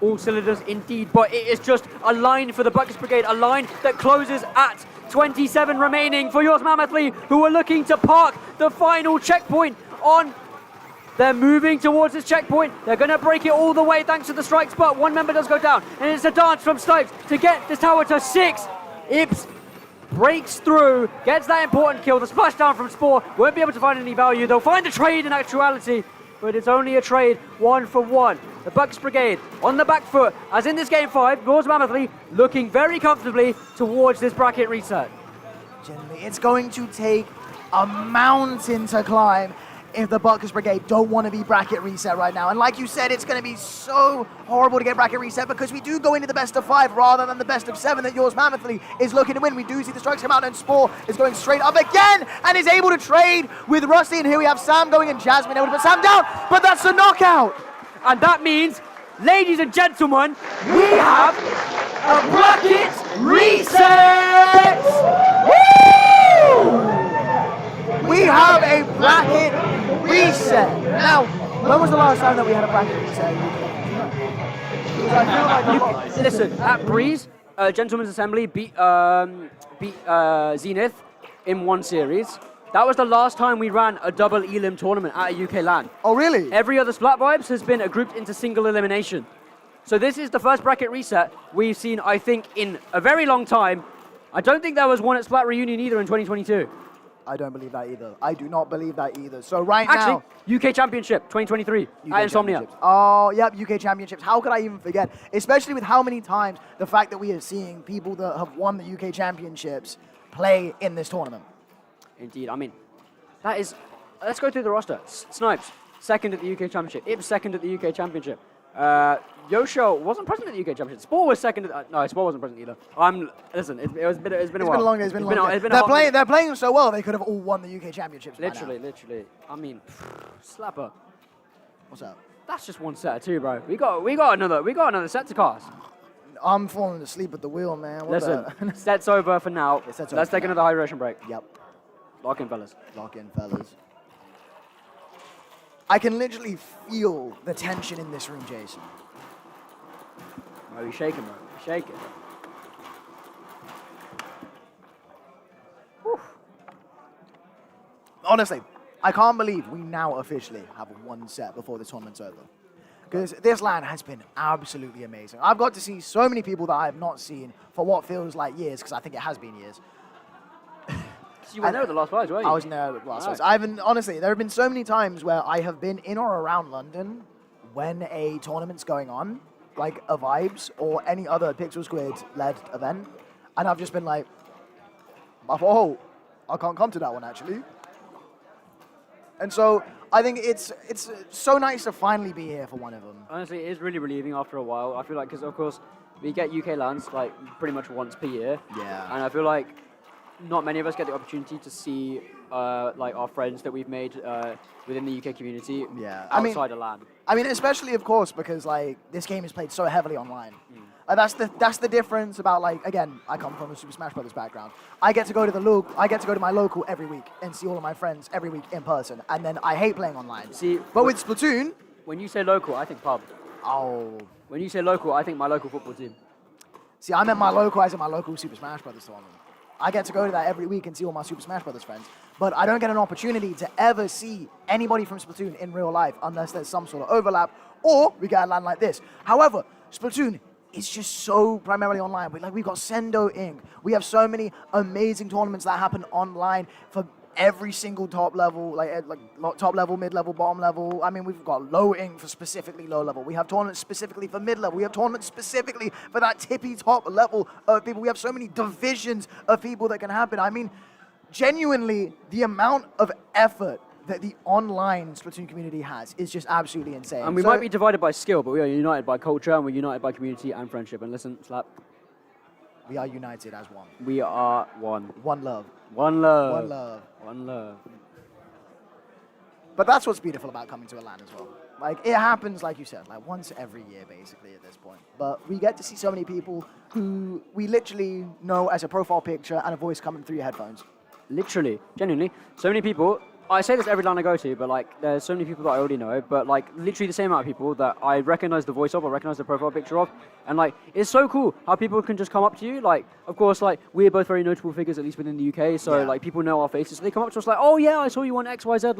All cylinders indeed, but it is just a line for the Butkus Brigade, a line that closes at 27 remaining for yours Mammothly, who are looking to park the final checkpoint on. They're moving towards this checkpoint. They're going to break it all the way thanks to the strikes, but one member does go down, and it's a dance from Snipes to get this tower to 6. Ips breaks through, gets that important kill. The splashdown from Spore won't be able to find any value. They'll find the trade in actuality, but it's only a trade 1 for 1. The Butkus Brigade on the back foot, as in this game 5, yours Mammothly looking very comfortably towards this bracket reset. Generally, it's going to take a mountain to climb if the Butkus Brigade don't want to be bracket reset right now. And like you said, it's going to be so horrible to get bracket reset because we do go into the best of 5 rather than the best of 7 that yours Mammothly is looking to win. We do see the strikes come out, and Spore is going straight up again and is able to trade with Rusty. And here we have Sam going and Jasmine able to put Sam down, but that's a knockout. And that means, ladies and gentlemen, we have a bracket reset! Woo! We have a time that we had a bracket reset? Because I feel like a lot. Listen, at Breeze, Gentleman's Assembly beat Zenith in one series. That was the last time we ran a double elim tournament at a UK LAN. Oh, really? Every other Splat Vibes has been grouped into single elimination. So this is the first bracket reset we've seen, I think, in a very long time. I don't think there was one at Splat Reunion either in 2022. I don't believe that either. I do not believe that either. So right Actually, now... UK Championship 2023 at Insomnia. Oh, yep, UK Championships. How could I even forget? Especially with how many times the fact that we are seeing people that have won the UK Championships play in this tournament. Indeed. I mean, that is... Let's go through the roster. Snipes, second at the UK Championship. Ibs, second at the UK Championship. Yosho wasn't present at the UK Championship. Spore was second at... no, Spore wasn't present either. Listen, it's been a while. It's been a long day. They're playing so well, they could have all won the UK Championships. Literally. I mean, Slapper. What's up? That's just one set of two, bro. We got another set to cast. I'm falling asleep at the wheel, man. Listen, set's over for now. Let's take another hydration break. Yep. Lock in, fellas. Lock in, fellas. I can literally feel the tension in this room, Jason. Oh, you're shaking, bro. You're shaking. Whew. Honestly, I can't believe we now officially have one set before the tournament's over. Because this LAN has been absolutely amazing. I've got to see so many people that I have not seen for what feels like years, because I think it has been years. You were there at the last prize, weren't you? I was there at the last prize. Honestly, there have been so many times where I have been in or around London when a tournament's going on, like a Vibes or any other Pixel Squid-led event, and I've just been like, oh, I can't come to that one, actually. And so I think it's so nice to finally be here for one of them. Honestly, it is really relieving after a while. I feel like, because, of course, we get UK LANs, like, pretty much once per year. Yeah. And I feel like not many of us get the opportunity to see like our friends that we've made within the UK community outside of LAN. I mean, especially of course because like this game is played so heavily online. That's the difference about like, again, I come from a Super Smash Brothers background. I get to go to my local every week and see all of my friends every week in person, and then I hate playing online. But with Splatoon, when you say local, I think pub. Oh. When you say local, I think my local football team. See, I meant my local Super Smash Brothers tournament. I get to go to that every week and see all my Super Smash Brothers friends. But I don't get an opportunity to ever see anybody from Splatoon in real life unless there's some sort of overlap or we get a LAN like this. However, Splatoon is just so primarily online. We've got Sendo Inc. We have so many amazing tournaments that happen online for every single top level, top level, mid-level, bottom level. I mean, we've got low Inc. for specifically low level. We have tournaments specifically for mid-level. We have tournaments specifically for that tippy top level of people. We have so many divisions of people that can happen. I mean, genuinely, the amount of effort that the online Splatoon community has is just absolutely insane. And we might be divided by skill, but we are united by culture, and we're united by community and friendship. And listen, Slap. We are united as one. We are one. One love. One love. One love. One love. But that's what's beautiful about coming to a LAN as well. Like, it happens, like you said, like once every year, basically, at this point. But we get to see so many people who we literally know as a profile picture and a voice coming through your headphones. Literally, genuinely, so many people. I say this every LAN I go to, but like, there's so many people that I already know, but like, literally the same amount of people that I recognize the voice of, or recognize the profile picture of, and like, it's so cool how people can just come up to you. Like, of course, like, we're both very notable figures, at least within the UK, so like, people know our faces. So they come up to us like, oh yeah, I saw you on XYZ.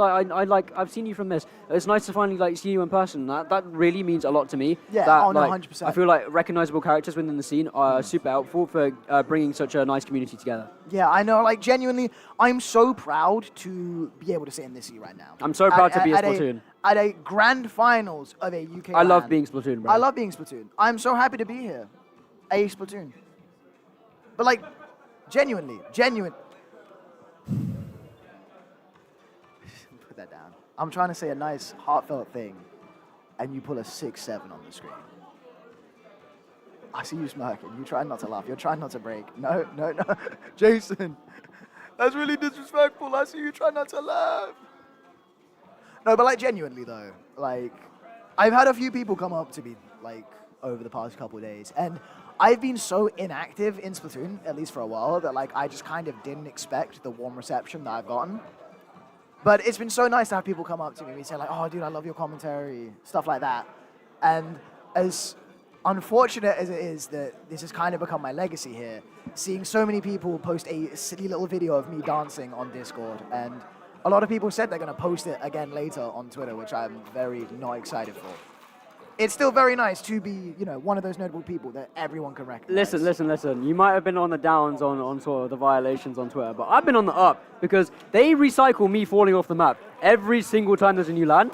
Like, I've seen you from this. It's nice to finally like see you in person. That really means a lot to me. Yeah, that, 100%. I feel like recognizable characters within the scene are super helpful for bringing such a nice community together. Yeah, I know. Like, genuinely, I'm so proud to be able to sit in this seat right now. I'm so proud to be a Splatoon. At a grand finals of a UK I love LAN. being Splatoon, bro. I love being Splatoon. I'm so happy to be here. A Splatoon. But like, genuine. Put that down. I'm trying to say a nice, heartfelt thing, and you pull a 6-7 on the screen. I see you smirking. You're trying not to laugh. You're trying not to break. No. Jason, that's really disrespectful. I see you trying not to laugh. No, but like genuinely though, like I've had a few people come up to me like over the past couple of days, and I've been so inactive in Splatoon, at least for a while, that like I just kind of didn't expect the warm reception that I've gotten. But it's been so nice to have people come up to me and say like, oh, dude, I love your commentary, stuff like that. And as unfortunate as it is that this has kind of become my legacy here, seeing so many people post a silly little video of me dancing on Discord, and a lot of people said they're going to post it again later on Twitter, which I'm very not excited for. It's still very nice to be, you know, one of those notable people that everyone can recognize. Listen. You might have been on the downs on sort of the violations on Twitter, but I've been on the up because they recycle me falling off the map every single time there's a new land.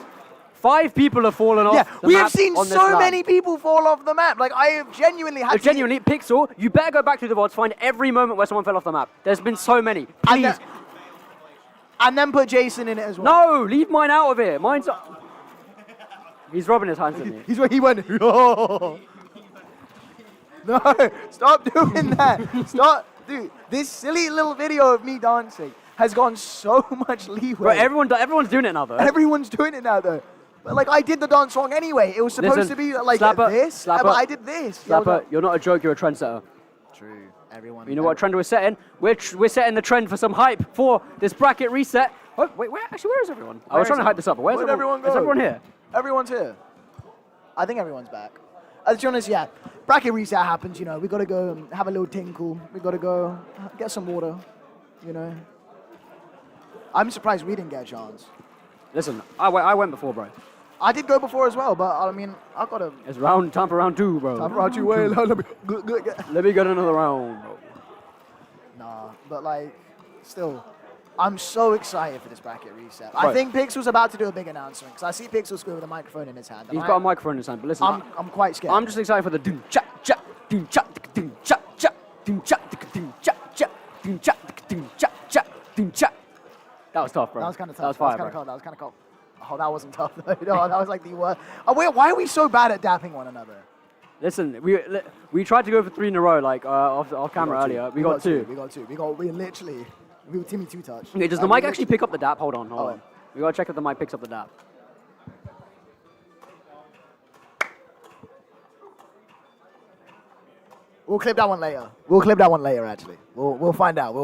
5 people have fallen off the map. We have seen so many people fall off the map. Like, I have genuinely had Genuinely, Pixel, you better go back through the VODs, find every moment where someone fell off the map. There's been so many. Please. And then put Jason in it as well. No, leave mine out of it. Mine's... He's rubbing his hands at me. He's where he went. Oh. No, stop doing that. Stop. Dude, this silly little video of me dancing has gone so much leeway. Bro, everyone's doing it now, though. Everyone's doing it now, though. But, like, I did the dance wrong anyway. It was supposed to be like this, but I did this. Slapper, you're not a joke, you're a trendsetter. True. Everyone. You know what trend we're setting? We're setting the trend for some hype for this bracket reset. Oh, wait, where is everyone? I was trying to hype this up, but where's everyone? Go? Is everyone here? Everyone's here. I think everyone's back. To be honest, yeah. Bracket reset happens, you know. We got to go and have a little tinkle. We got to go get some water, you know. I'm surprised we didn't get a chance. Listen, I went before, bro. I did go before as well, but I mean, I got to... It's time for round 2, bro. Time for round 2. Wait, let me get another round, bro. Nah, but like, still... I'm so excited for this bracket reset. Right. I think Pixel's about to do a big announcement, because I see Pixel scream with a microphone in his hand. He's got a microphone in his hand, but listen... I'm quite scared. I'm just excited for the doom cha cha doom cha doom cha cha doom cha doom cha cha doom cha doom cha cha doom cha. That was tough, bro. That was kind of tough. That was fire, That was kind of cool. Oh, that wasn't tough, though. No, that was like the worst. Oh, wait, why are we so bad at dapping one another? Listen, we tried to go for 3 in a row, like off camera earlier. We got 2. We were Timmy 2-touch. Okay, does the mic actually pick up the dap? Hold on. We gotta check if the mic picks up the dap. We'll clip that one later. Actually. We'll find out.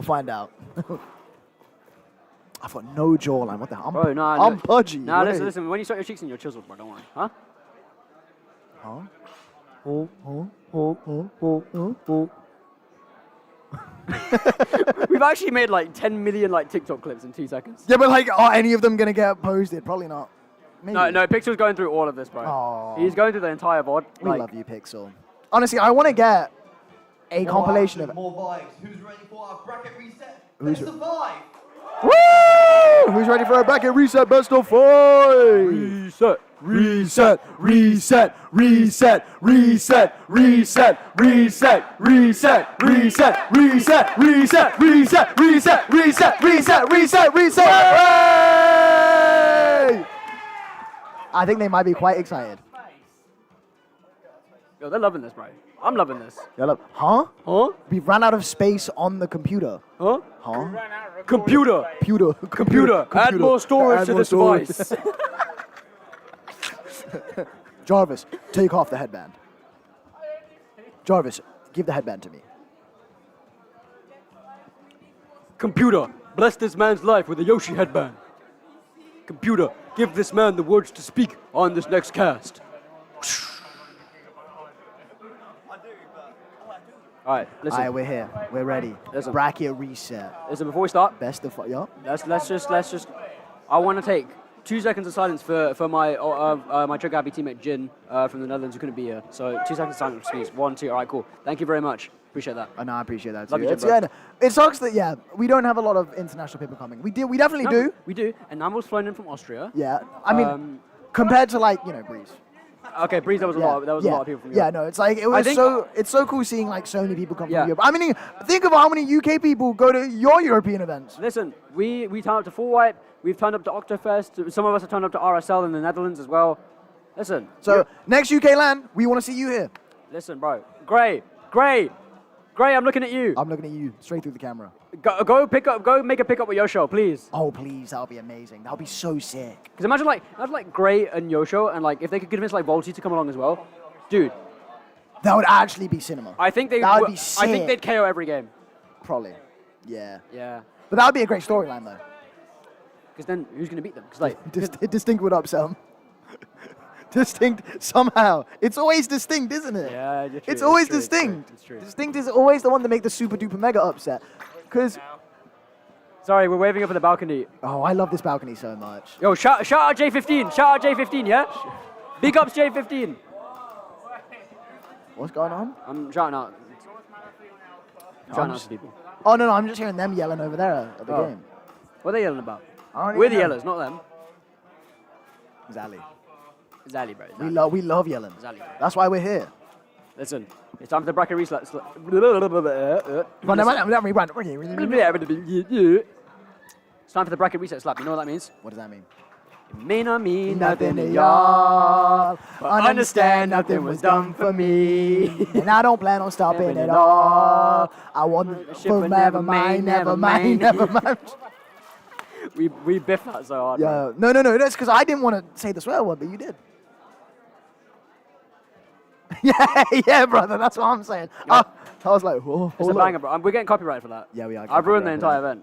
I've got no jawline. What the hell? I'm pudgy. Nah, listen. When you start your cheeks in your chisels, bro, don't worry. Huh? We've actually made like 10 million like TikTok clips in 2 seconds. Yeah, but like, are any of them gonna get posted? Probably not. Maybe. No, Pixel's going through all of this, bro. Aww. He's going through the entire VOD. We love you, Pixel. Honestly, I want to get a compilation of it. More vibes. Who's ready for our bracket reset? Best of 5. Woo! Who's ready for a bracket reset? Best of 5. Reset. I think they might be quite excited. Yo, they're loving this, bro. I'm loving this. Huh? Huh? We ran out of space on the computer. Huh? Huh? Computer. Add more storage to this device. Jarvis, take off the headband. Jarvis, give the headband to me. Computer, bless this man's life with a Yoshi headband. Computer, give this man the words to speak on this next cast. All right, listen. All right, we're here. We're ready. Listen. Bracket reset. Listen, before we start, Best of 5. Yeah. let's just. I want to take 2 seconds of silence for my my Joe Gabby teammate Jin from the Netherlands who couldn't be here. So 2 seconds of silence, please. 1, 2. All right, cool. Thank you very much. Appreciate that. I know, I appreciate that too. Love you, Jin, It's bro. good. It sucks that we don't have a lot of international people coming. We definitely do. We do. And Namel's flown in from Austria. Yeah. I mean, compared to like Breeze. Okay, Breeze. That was a lot. That was a lot of people from Yeah, Europe. no, it's like it's so cool seeing like so many people come Yeah. from Europe. I mean, think of how many UK people go to your European events. Listen, we turned up to Full Wipe. We've turned up to Octofest. Some of us have turned up to RSL in the Netherlands as well. Listen. So next UK land, we want to see you here. Listen, bro. Gray, I'm looking at you. I'm looking at you straight through the camera. Go make a pickup with Yosho, please. Oh please, that'll be amazing. That'll be so sick. Because imagine like Gray and Yosho, and like if they could convince like Volty to come along as well, dude. That would actually be cinema. I think they. That would be sick. I think they'd KO every game. Probably. Yeah. Yeah. But that would be a great storyline though. Because then who's going to beat them? Because like, Distinct would upset them. Distinct somehow. It's always Distinct, isn't it? yeah, you're true, It's always true, Distinct. It's true. Distinct is always the one to make the super duper mega upset. Because, Sorry, we're waving up at the balcony. oh, I love this balcony so much. Yo, shout out J15. Shout out J15, yeah? Big ups J15. What's going on? I'm shouting out. Shouting out to people. Oh, no, I'm just hearing them yelling over there at the Oh. game. What are they yelling about? I don't We're the even know. yellers, not them. Zally. Zally, bro. We love yelling. Zally, bro. That's why we're here. Listen, it's time for the bracket reset. Run. It's time for the bracket reset slap. You know what that means? What does that mean? It may not mean Nothing nothing to to y'all, y'all. but understand nothing was done for me. And I don't plan on stopping at all. I want for never mind, never mind, never mind. We biffed that so hard. Yeah, no, that's because I didn't want to say the swear word, but you did. yeah, brother, that's what I'm saying. I was like, whoa, It's a banger, bro. We're getting copyright for that. Yeah, we are. I've ruined the entire event.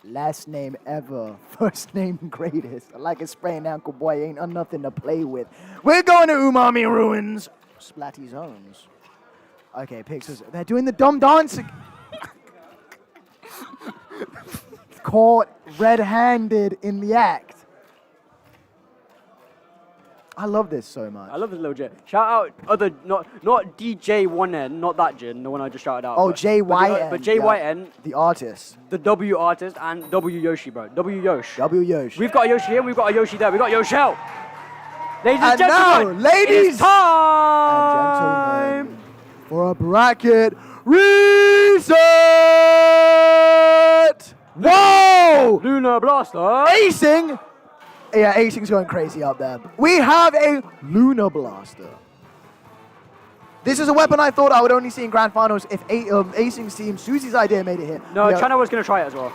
Last name ever, first name greatest. Like a sprained ankle, boy, ain't nothing to play with. We're going to Umami Ruins. Splatty zones. Okay, Pixels, they're doing the dumb dance. Caught red-handed in the act. I love this so much. I love this little J. Shout out other, not DJ1N, not that Jin, the one I just shouted out. Oh, but- JYN. But JYN, The artist. the W artist, and W Yoshi, bro. W Yosh. W Yosh. We've got a Yoshi here, we've got a Yoshi there, we've got Yoshel. Ladies and And now, gentlemen, ladies it's time! and gentlemen, for a bracket reset! Whoa! Lunar Blaster. Acing! Yeah, Acing's going crazy up there. We have a Lunar Blaster. This is a weapon I thought I would only see in Grand Finals if Acing's team, Susie's idea, made it here. No, Yeah. China was going to try it as well.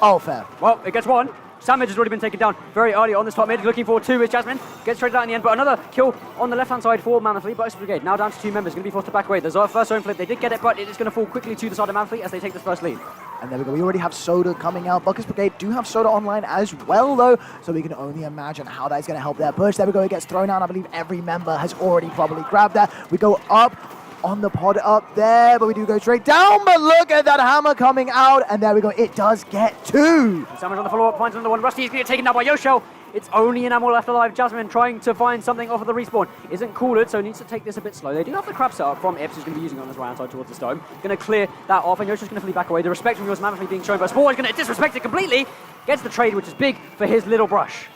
Oh, fair. Well, it gets one. Samage has already been taken down very early on this top mid. Looking for two is Jasmine. Gets traded out in the end, but another kill on the left-hand side for Mammothly. Butkus Brigade now down to two members. Going to be forced to back away. There's our first zone flip. They did get it, but it is going to fall quickly to the side of Mammothly as they take this first lead. And there we go. We already have Soda coming out. Butkus Brigade do have Soda online as well, though, so we can only imagine how that's going to help their push. There we go. It gets thrown out. I believe every member has already probably grabbed that. We go up on the pod up there, but we do go straight down. But look at that hammer coming out, and there we go. It does get two. Samage on the follow-up, finds another one. Rusty is going to get taken down by Yoshel. It's only an ammo left alive. Jasmine trying to find something off of the respawn. Isn't cooled, so needs to take this a bit slow. They do have the crab set up from Ips, who's going to be using it on his right hand side towards the stone. Going to clear that off, and Yoshel's going to flee back away. The respect from yours Mammothly being shown, but Spore is going to disrespect it completely. Gets the trade, which is big for his little brush.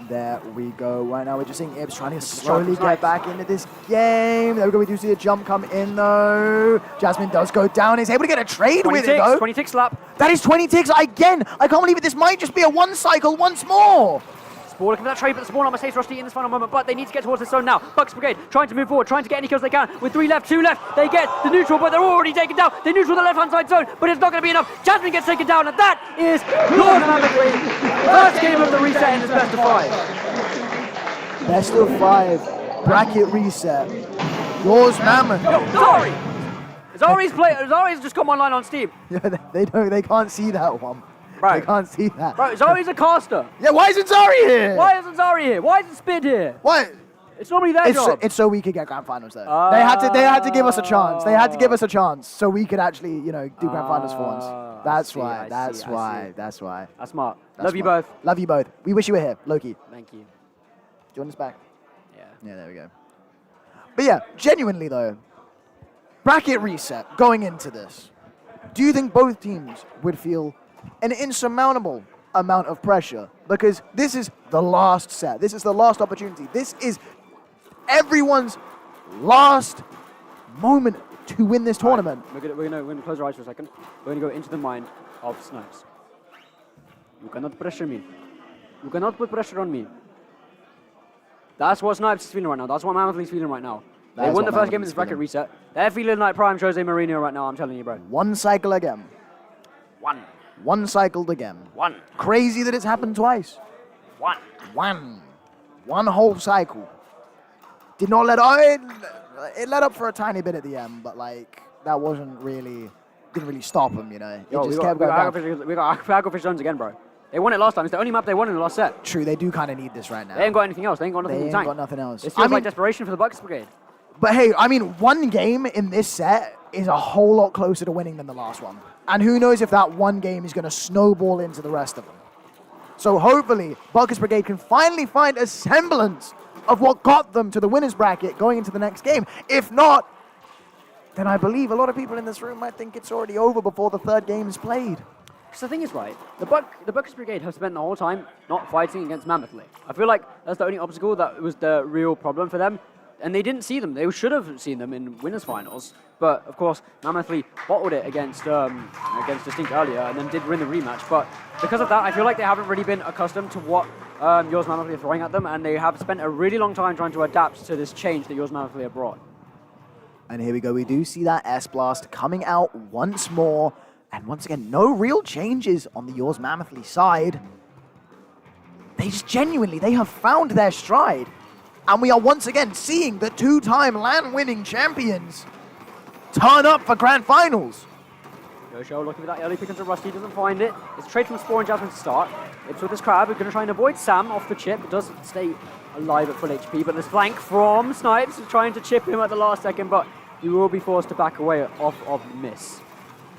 There we go. Right now we're just seeing Ibs trying to slowly get back into this game. There we go. We do see a jump come in though. Jasmine does go down. Is able to get a trade with it though. 20 tick slap. That is 20 ticks again. I can't believe it. This might just be a one cycle once more. Spore looking for that trade, but the Spawn on mistakes Rusty in this final moment, but they need to get towards the zone now. Butkus Brigade trying to move forward, trying to get any kills they can. With 3 left, 2 left, they get the neutral, but they're already taken down. They neutral the left-hand side zone, but it's not going to be enough. Jasmine gets taken down, and that is Lord Mammothly. First game of the reset in this best of 5. Best of 5. Bracket reset. Yours, Mammoth. Yo, Zari! Zari's just come online on Steam. Yeah, they can't see that one. Right. They can't see that. Bro, Zari's a caster. Yeah, why isn't Zari here? Why isn't Zari here? Why isn't Spid here? Why? It's normally their job. It's so we could get grand finals though. They had to give us a chance. They had to give us a chance so we could actually, do grand finals for once. That's why. That's smart. Love you both. Love you both. We wish you were here, Loki. Do Thank you. you want us back? Yeah. Yeah, there we go. But yeah, genuinely though, bracket reset going into this. Do you think both teams would feel an insurmountable amount of pressure? Because this is the last set. This is the last opportunity. This is everyone's last moment to win this tournament. We're gonna close our eyes for a second. We're gonna go into the mind of Snipes. You cannot pressure me. You cannot put pressure on me. That's what Snipes is feeling right now. That's what Mammothly's feeling right now. They won the first game in this bracket reset. They're feeling like Prime Jose Mourinho right now, I'm telling you, bro. One cycle again. One cycled again. Crazy that it's happened twice. One whole cycle. Did not let up. It let up for a tiny bit at the end, but that wasn't really, didn't really stop him, It Yo, just we kept got going down. Aquafish zones again, bro. They won it last time. It's the only map they won in the last set. True, they do kind of need this right now. They ain't got anything else. They ain't got nothing They in ain't the tank. got nothing else. It feels like desperation for the Butkus Brigade. But hey, I mean, one game in this set is a whole lot closer to winning than the last one. And who knows if that one game is going to snowball into the rest of them. So hopefully, Butkus Brigade can finally find a semblance of what got them to the winner's bracket going into the next game. If not, then I believe a lot of people in this room might think it's already over before the third game is played. So the thing is, right, the Butkus Brigade have spent the whole time not fighting against Mammothly. I feel like that's the only obstacle that was the real problem for them. And they didn't see them. They should have seen them in winners finals. But of course, Mammothly bottled it against Distinct earlier and then did win the rematch. But because of that, I feel like they haven't really been accustomed to what Yours Mammothly are throwing at them, and they have spent a really long time trying to adapt to this change that Yours Mammothly have brought. And here we go. We do see that S-Blast coming out once more. And once again, no real changes on the Yours Mammothly side. They just genuinely, they have found their stride. And we are once again seeing the two-time LAN-winning champions turn up for grand finals. Yosho looking for that early pick into Rusty, doesn't find it. It's a trade from Spore and Jasmine to start. It's with this Crab, who's going to try and avoid Sam off the chip. It does stay alive at full HP, but this flank from Snipes trying to chip him at the last second, but he will be forced to back away off of the miss.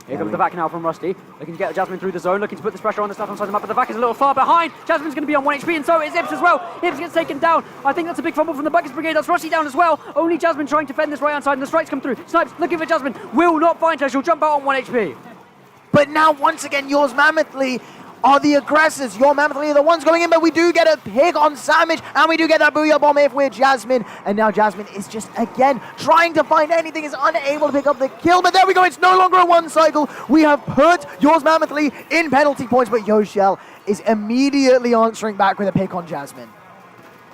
Here comes the back now from Rusty, looking to get Jasmine through the zone, looking to put this pressure on the left-hand side of the map, but the back is a little far behind. Jasmine's going to be on 1 HP, and so is Ips as well. Ips gets taken down. I think that's a big fumble from the Butkus Brigade. That's Rusty down as well. Only Jasmine trying to fend this right-hand side, and the strikes come through. Snipes looking for Jasmine, will not find her. She'll jump out on 1 HP. But now, once again, Yours Mammothly are the aggressors. Your Mammothly are the ones going in, but we do get a pick on Samage, and we do get that Booyah Bomb if we're Jasmine. And now Jasmine is just, again, trying to find anything, is unable to pick up the kill. But there we go, it's no longer a one cycle. We have put Yours Mammothly in penalty points, but Yoshel is immediately answering back with a pick on Jasmine.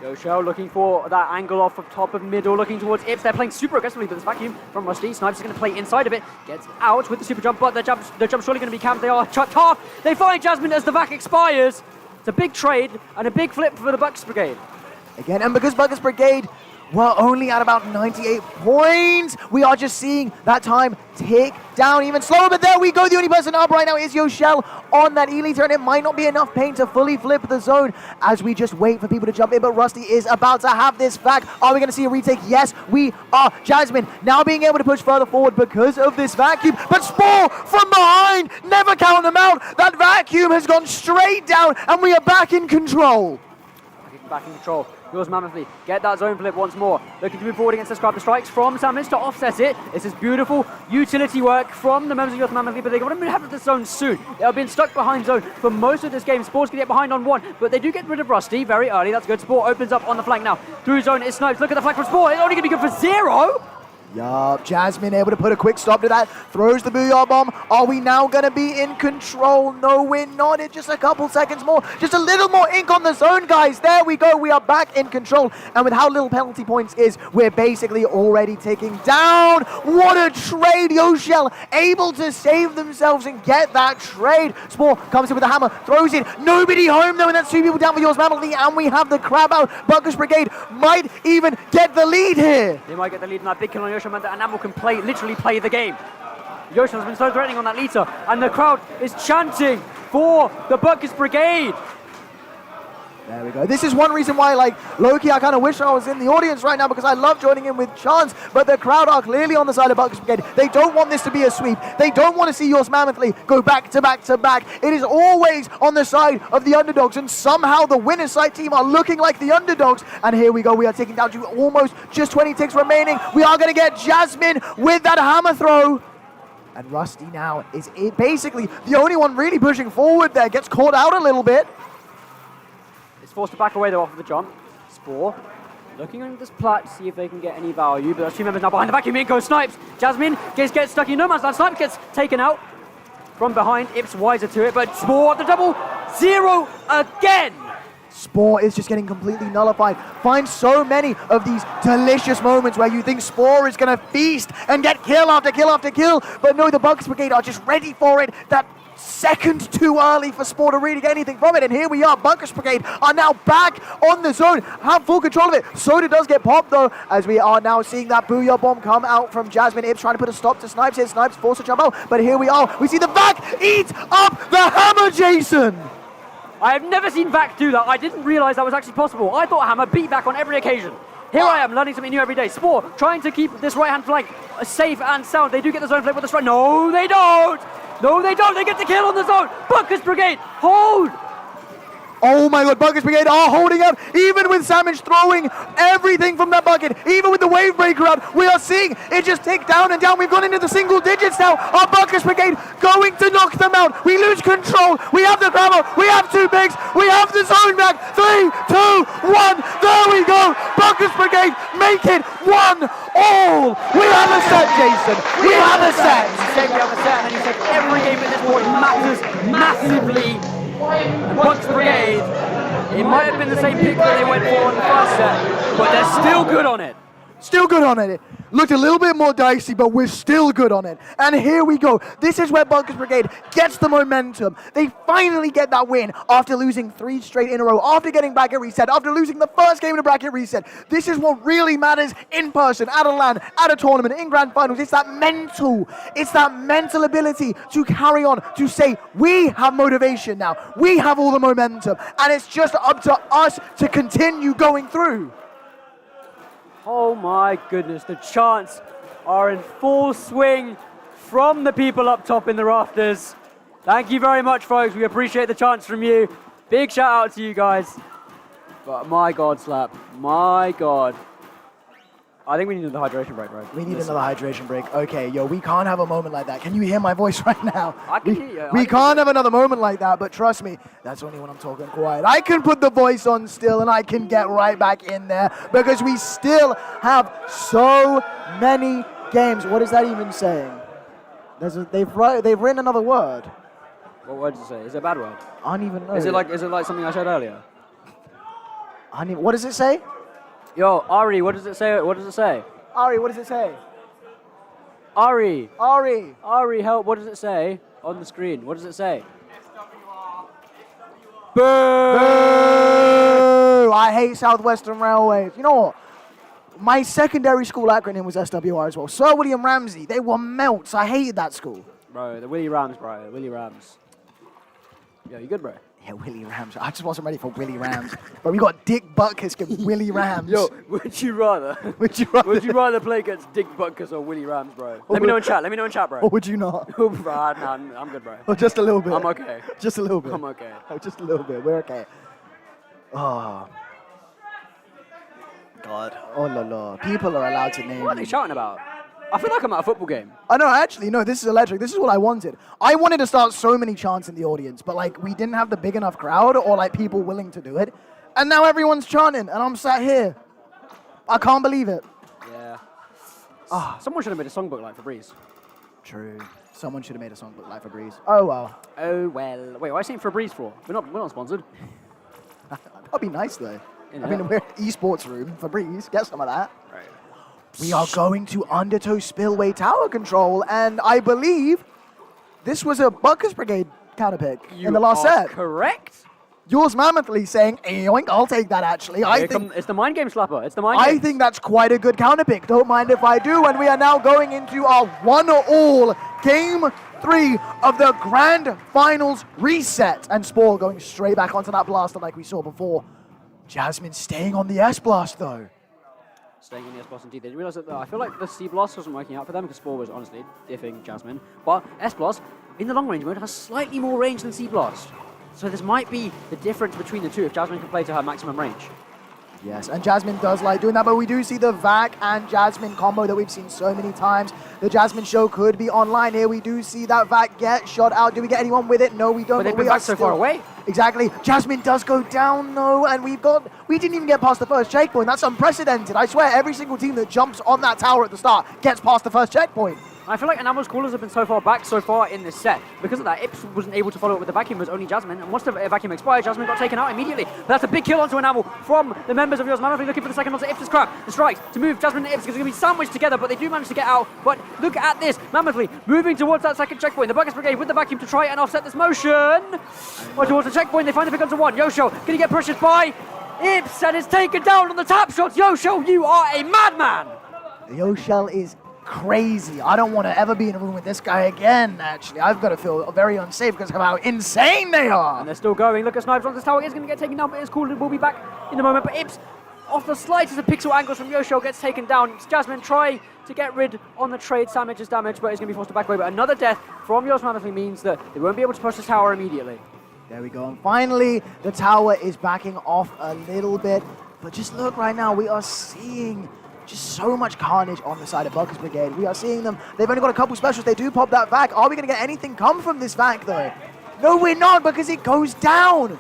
Yoshel looking for that angle off of top of middle, looking towards Ips. They're playing super aggressively, but this vacuum from Rusty. Snipes is going to play inside of it, gets out with the super jump, but the jump's surely going to be camped. They are chopped off. They find Jasmine as the vac expires. It's a big trade and a big flip for the Butkus Brigade. Again, and because Butkus Brigade were only at about 98 points, we are just seeing that time tick down even slower. But there we go. The only person up right now is Yoshel on that E-liter, and it might not be enough paint to fully flip the zone as we just wait for people to jump in. But Rusty is about to have this back. Are we going to see a retake? Yes, we are. Jasmine now being able to push further forward because of this vacuum. But Spore from behind, never count them out. That vacuum has gone straight down, and we are back in control. Back in control. Yours Mammothly get that zone flip once more. Looking to move forward against the Scrap. The strikes from Samus to offset it. This is beautiful utility work from the members of Yours Mammothly, but they want to have the zone soon. They have been stuck behind zone for most of this game. Spore's going to get behind on 1, but they do get rid of Rusty very early. That's good. Spore opens up on the flank now. Through zone is Snipes. Look at the flank from Spore. It's only going to be good for 0. Yup, Jasmine able to put a quick stop to that. Throws the Booyah Bomb. Are we now going to be in control? No, we're not. It's just a couple seconds more. Just a little more ink on the zone, guys. There we go. We are back in control. And with how little penalty points is, we're basically already taking down. What a trade. Yoshel able to save themselves and get that trade. Spore comes in with a hammer, throws it. Nobody home, though, and that's 2 people down for Yours Mammothly. And we have the Crab out. Butkus Brigade might even get the lead here. They might get the lead in that big kill on Yoshel, and Amel can literally play the game. Yoshel has been so threatening on that liter, and the crowd is chanting for the Butkus Brigade. There we go. This is one reason why, like, low-key, I kind of wish I was in the audience right now because I love joining in with chants, but the crowd are clearly on the side of Butkus Brigade. They don't want this to be a sweep. They don't want to see Yours Mammothly go back to back to back. It is always on the side of the underdogs, and somehow the winner's side team are looking like the underdogs. And here we go. We are taking down to almost just 20 ticks remaining. We are going to get Jasmine with that hammer throw. And Rusty now is basically the only one really pushing forward there. Gets caught out a little bit. Forced to back away though off of the jump. Spore looking under this Splat to see if they can get any value, but there's 2 members now behind the vacuum. In goes Snipes. Jasmine gets stuck in no man's land. Snipes gets taken out from behind. Ips wiser to it, but Spore the double 0 again. Spore is just getting completely nullified. Find so many of these delicious moments where you think Spore is going to feast and get kill after kill after kill, but no, the Butkus Brigade are just ready for it. That second too early for Spore to really get anything from it, and here we are. Butkus Brigade are now back on the zone, have full control of it. Soda does get popped though, as we are now seeing that Booyah Bomb come out from Jasmine. Ips trying to put a stop to Snipes here. Snipes forced to jump out, but here we are. We see the vac eat up the hammer, Jason. I have never seen Vac do that. I didn't realize that was actually possible. I thought Hammer beat Vac on every occasion. Here I am, learning something new every day. Spore trying to keep this right-hand flank safe and sound. They do get the zone flank with the strike. No, they don't. No, they don't. They get the kill on the zone. Butkus Brigade, hold. Oh my god, Butkus Brigade are holding up, even with Savage throwing everything from that bucket, even with the wave breaker out, we are seeing it just tick down and down. We've gone into the single digits now. Our Butkus Brigade going to knock them out. We lose control. We have the gravel. We have two bigs. We have the zone back. 3, 2, 1. There we go. Butkus Brigade make it 1-all. We have a set, Jason. We have a set. You said we have a set, and then you said every game at this point matters massively. Butkus Brigade, it might have been the same pick that they went for in the first set, but they're still good on it. Still good on it. Looked a little bit more dicey, but we're still good on it. And here we go. This is where Butkus Brigade gets the momentum. They finally get that win after losing 3 straight in a row, after getting bracket reset, after losing the first game in a bracket reset. This is what really matters in person, at a LAN, at a tournament, in grand finals. It's that mental ability to carry on, to say, we have motivation now. We have all the momentum. And it's just up to us to continue going through. Oh my goodness, the chants are in full swing from the people up top in the rafters. Thank you very much, folks. We appreciate the chants from you. Big shout out to you guys. But my God, Slap, my God. I think we need another hydration break, bro. We need another hydration break. Okay, yo, we can't have a moment like that. Can you hear my voice right now? I can hear you. We can't have another moment like that, but trust me, that's only when I'm talking quiet. I can put the voice on still and I can get right back in there because we still have so many games. What is that even saying? They've written another word. What word does it say? Is it a bad word? I don't even know. Is it like something I said earlier? What does it say? Yo, Ari, what does it say? What does it say? Ari, what does it say? Ari, Ari. help, what does it say on the screen? What does it say? Boo! I hate Southwestern Railways. You know what? My secondary school acronym was SWR as well. Sir William Ramsey. They were melts. I hated that school. Bro, the Willie Rams, bro. Willie Rams. Yo, you good, bro? Yeah, Willie Rams. I just wasn't ready for Willie Rams. But we got Dick Butkus against Willie Rams. Yo, would you rather? Would you rather play against Dick Butkus or Willie Rams, bro? Let me know in chat, bro. Or would you not? Oh, bro, nah, I'm good, bro. Or just a little bit. I'm okay. Just a little bit. I'm okay. Oh, just a little bit. We're okay. Oh. God. Oh, la la. People are allowed to name What are they shouting about? I feel like I'm at a football game. I know, actually, no, this is electric. This is what I wanted. I wanted to start so many chants in the audience, but like we didn't have the big enough crowd or like people willing to do it. And now everyone's chanting and I'm sat here. I can't believe it. Yeah. Someone should have made a songbook like Febreze. True. Someone should have made a songbook like Febreze. Oh well. Oh well. Wait, why are you saying Febreze for? We're not sponsored. That'd be nice though. Yeah. I mean, we're esports room. Febreze, get some of that. Right. We are going to Undertow Spillway Tower Control, and I believe this was a Butkus Brigade counterpick in the last set. Correct. Yours Mammothly saying, yoink, I'll take that actually. It's the mind game slapper. It's the mind game. I think that's quite a good counterpick. Don't mind if I do. And we are now going into our 1-all Game 3 of the Grand Finals reset. And Spore going straight back onto that blaster like we saw before. Jasmine staying on the S-Blast though. Staying in the S-Blast indeed. They didn't realize that I feel like the C-Blast wasn't working out for them because Spore was honestly diffing Jasmine. But S-Blast, in the long range mode, has slightly more range than C-Blast. So this might be the difference between the two if Jasmine can play to her maximum range. Yes, and Jasmine does like doing that, but we do see the Vac and Jasmine combo that we've seen so many times. The Jasmine show could be online here. We do see that Vac get shot out. Do we get anyone with it? No, we don't. But they've been back so far away. Exactly. Jasmine does go down though, and we didn't even get past the first checkpoint. That's unprecedented. I swear every single team that jumps on that tower at the start gets past the first checkpoint. I feel like Enamel's callers have been so far back so far in this set. Because of that, Ips wasn't able to follow it with the vacuum, it was only Jasmine. And once the vacuum expired, Jasmine got taken out immediately. But that's a big kill onto Enamel from the members of Yours Mammothly, looking for the second onto Ips' crap. The strikes to move Jasmine and Ips because they're going to be sandwiched together, but they do manage to get out. But look at this, Mammothly moving towards that second checkpoint. The Butkus Brigade with the vacuum to try and offset this motion. Or towards the checkpoint, they find the pick onto one. Yosho going to get pressured by Ips and is taken down on the tap shots. Yosho, you are a madman. Yoshel is crazy. I don't want to ever be in a room with this guy again, actually. I've got to feel very unsafe because of how insane they are. And they're still going. Look at Snipes on this tower. Is going to get taken down, but it's cool. We'll be back in a moment. But Ips, off the slightest of pixel angles from Yoshio, gets taken down. It's Jasmine trying to get rid on the trade. Samage is damaged, but he's going to be forced to back away. But another death from Yours Mammothly means that they won't be able to push the tower immediately. There we go. And finally, the tower is backing off a little bit. But just look right now, we are seeing just so much carnage on the side of Butkus Brigade. We are seeing them. They've only got a couple specials. They do pop that vac. Are we going to get anything come from this vac, though? No, we're not, because it goes down.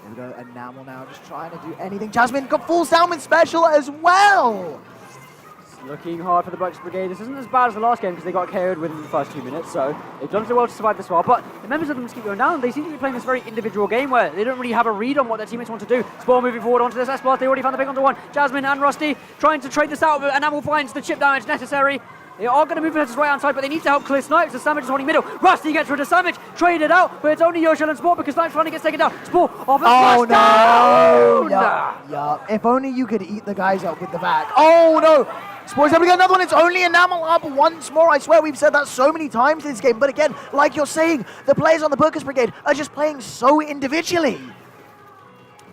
There we go. Enamel now just trying to do anything. Jasmine falls down with special as well. Looking hard for the Butkus Brigade. This isn't as bad as the last game because they got KO'd within the first 2 minutes, so they've done so well to survive this far. But the members of them just keep going down. They seem to be playing this very individual game where they don't really have a read on what their teammates want to do. Spore moving forward onto this Splat. They already found the pick onto one. Jasmine and Rusty trying to trade this out, but Enamel finds the chip damage necessary. They are going to move to right hand side, but they need to help clear Snipes. The Samage is holding middle. Rusty gets rid of Samage, traded out, but it's only Yoshio and Spore because Snipes finally gets taken down. Spore off a no! down! Yeah. If only you could eat the guys up with the vac. Oh no! Spore's able to get another one. It's only Enamel up once more. I swear we've said that so many times in this game. But again, like you're saying, the players on the Butkus Brigade are just playing so individually.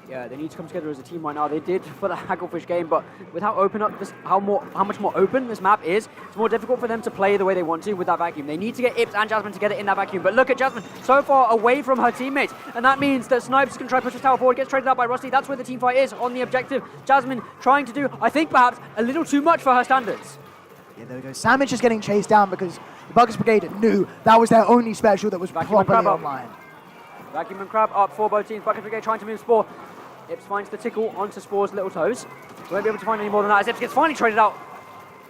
Yeah, they need to come together as a team right now. They did for the Hagglefish game, but with how open up this, how much more open this map is, it's more difficult for them to play the way they want to with that vacuum. They need to get Ips and Jasmine together in that vacuum. But look at Jasmine, so far away from her teammates, and that means that Snipes can try to push this tower forward, gets traded out by Rusty. That's where the team fight is on the objective. Jasmine trying to do, I think, perhaps a little too much for her standards. Yeah, there we go. Samage is getting chased down because the Butkus Brigade knew that was their only special that was Vacuum properly online. Vacuum and Crab up for both teams. Butkus Brigade trying to move Spore. Ips finds the tickle onto Spore's little toes. Won't be able to find any more than that as Ips gets finally traded out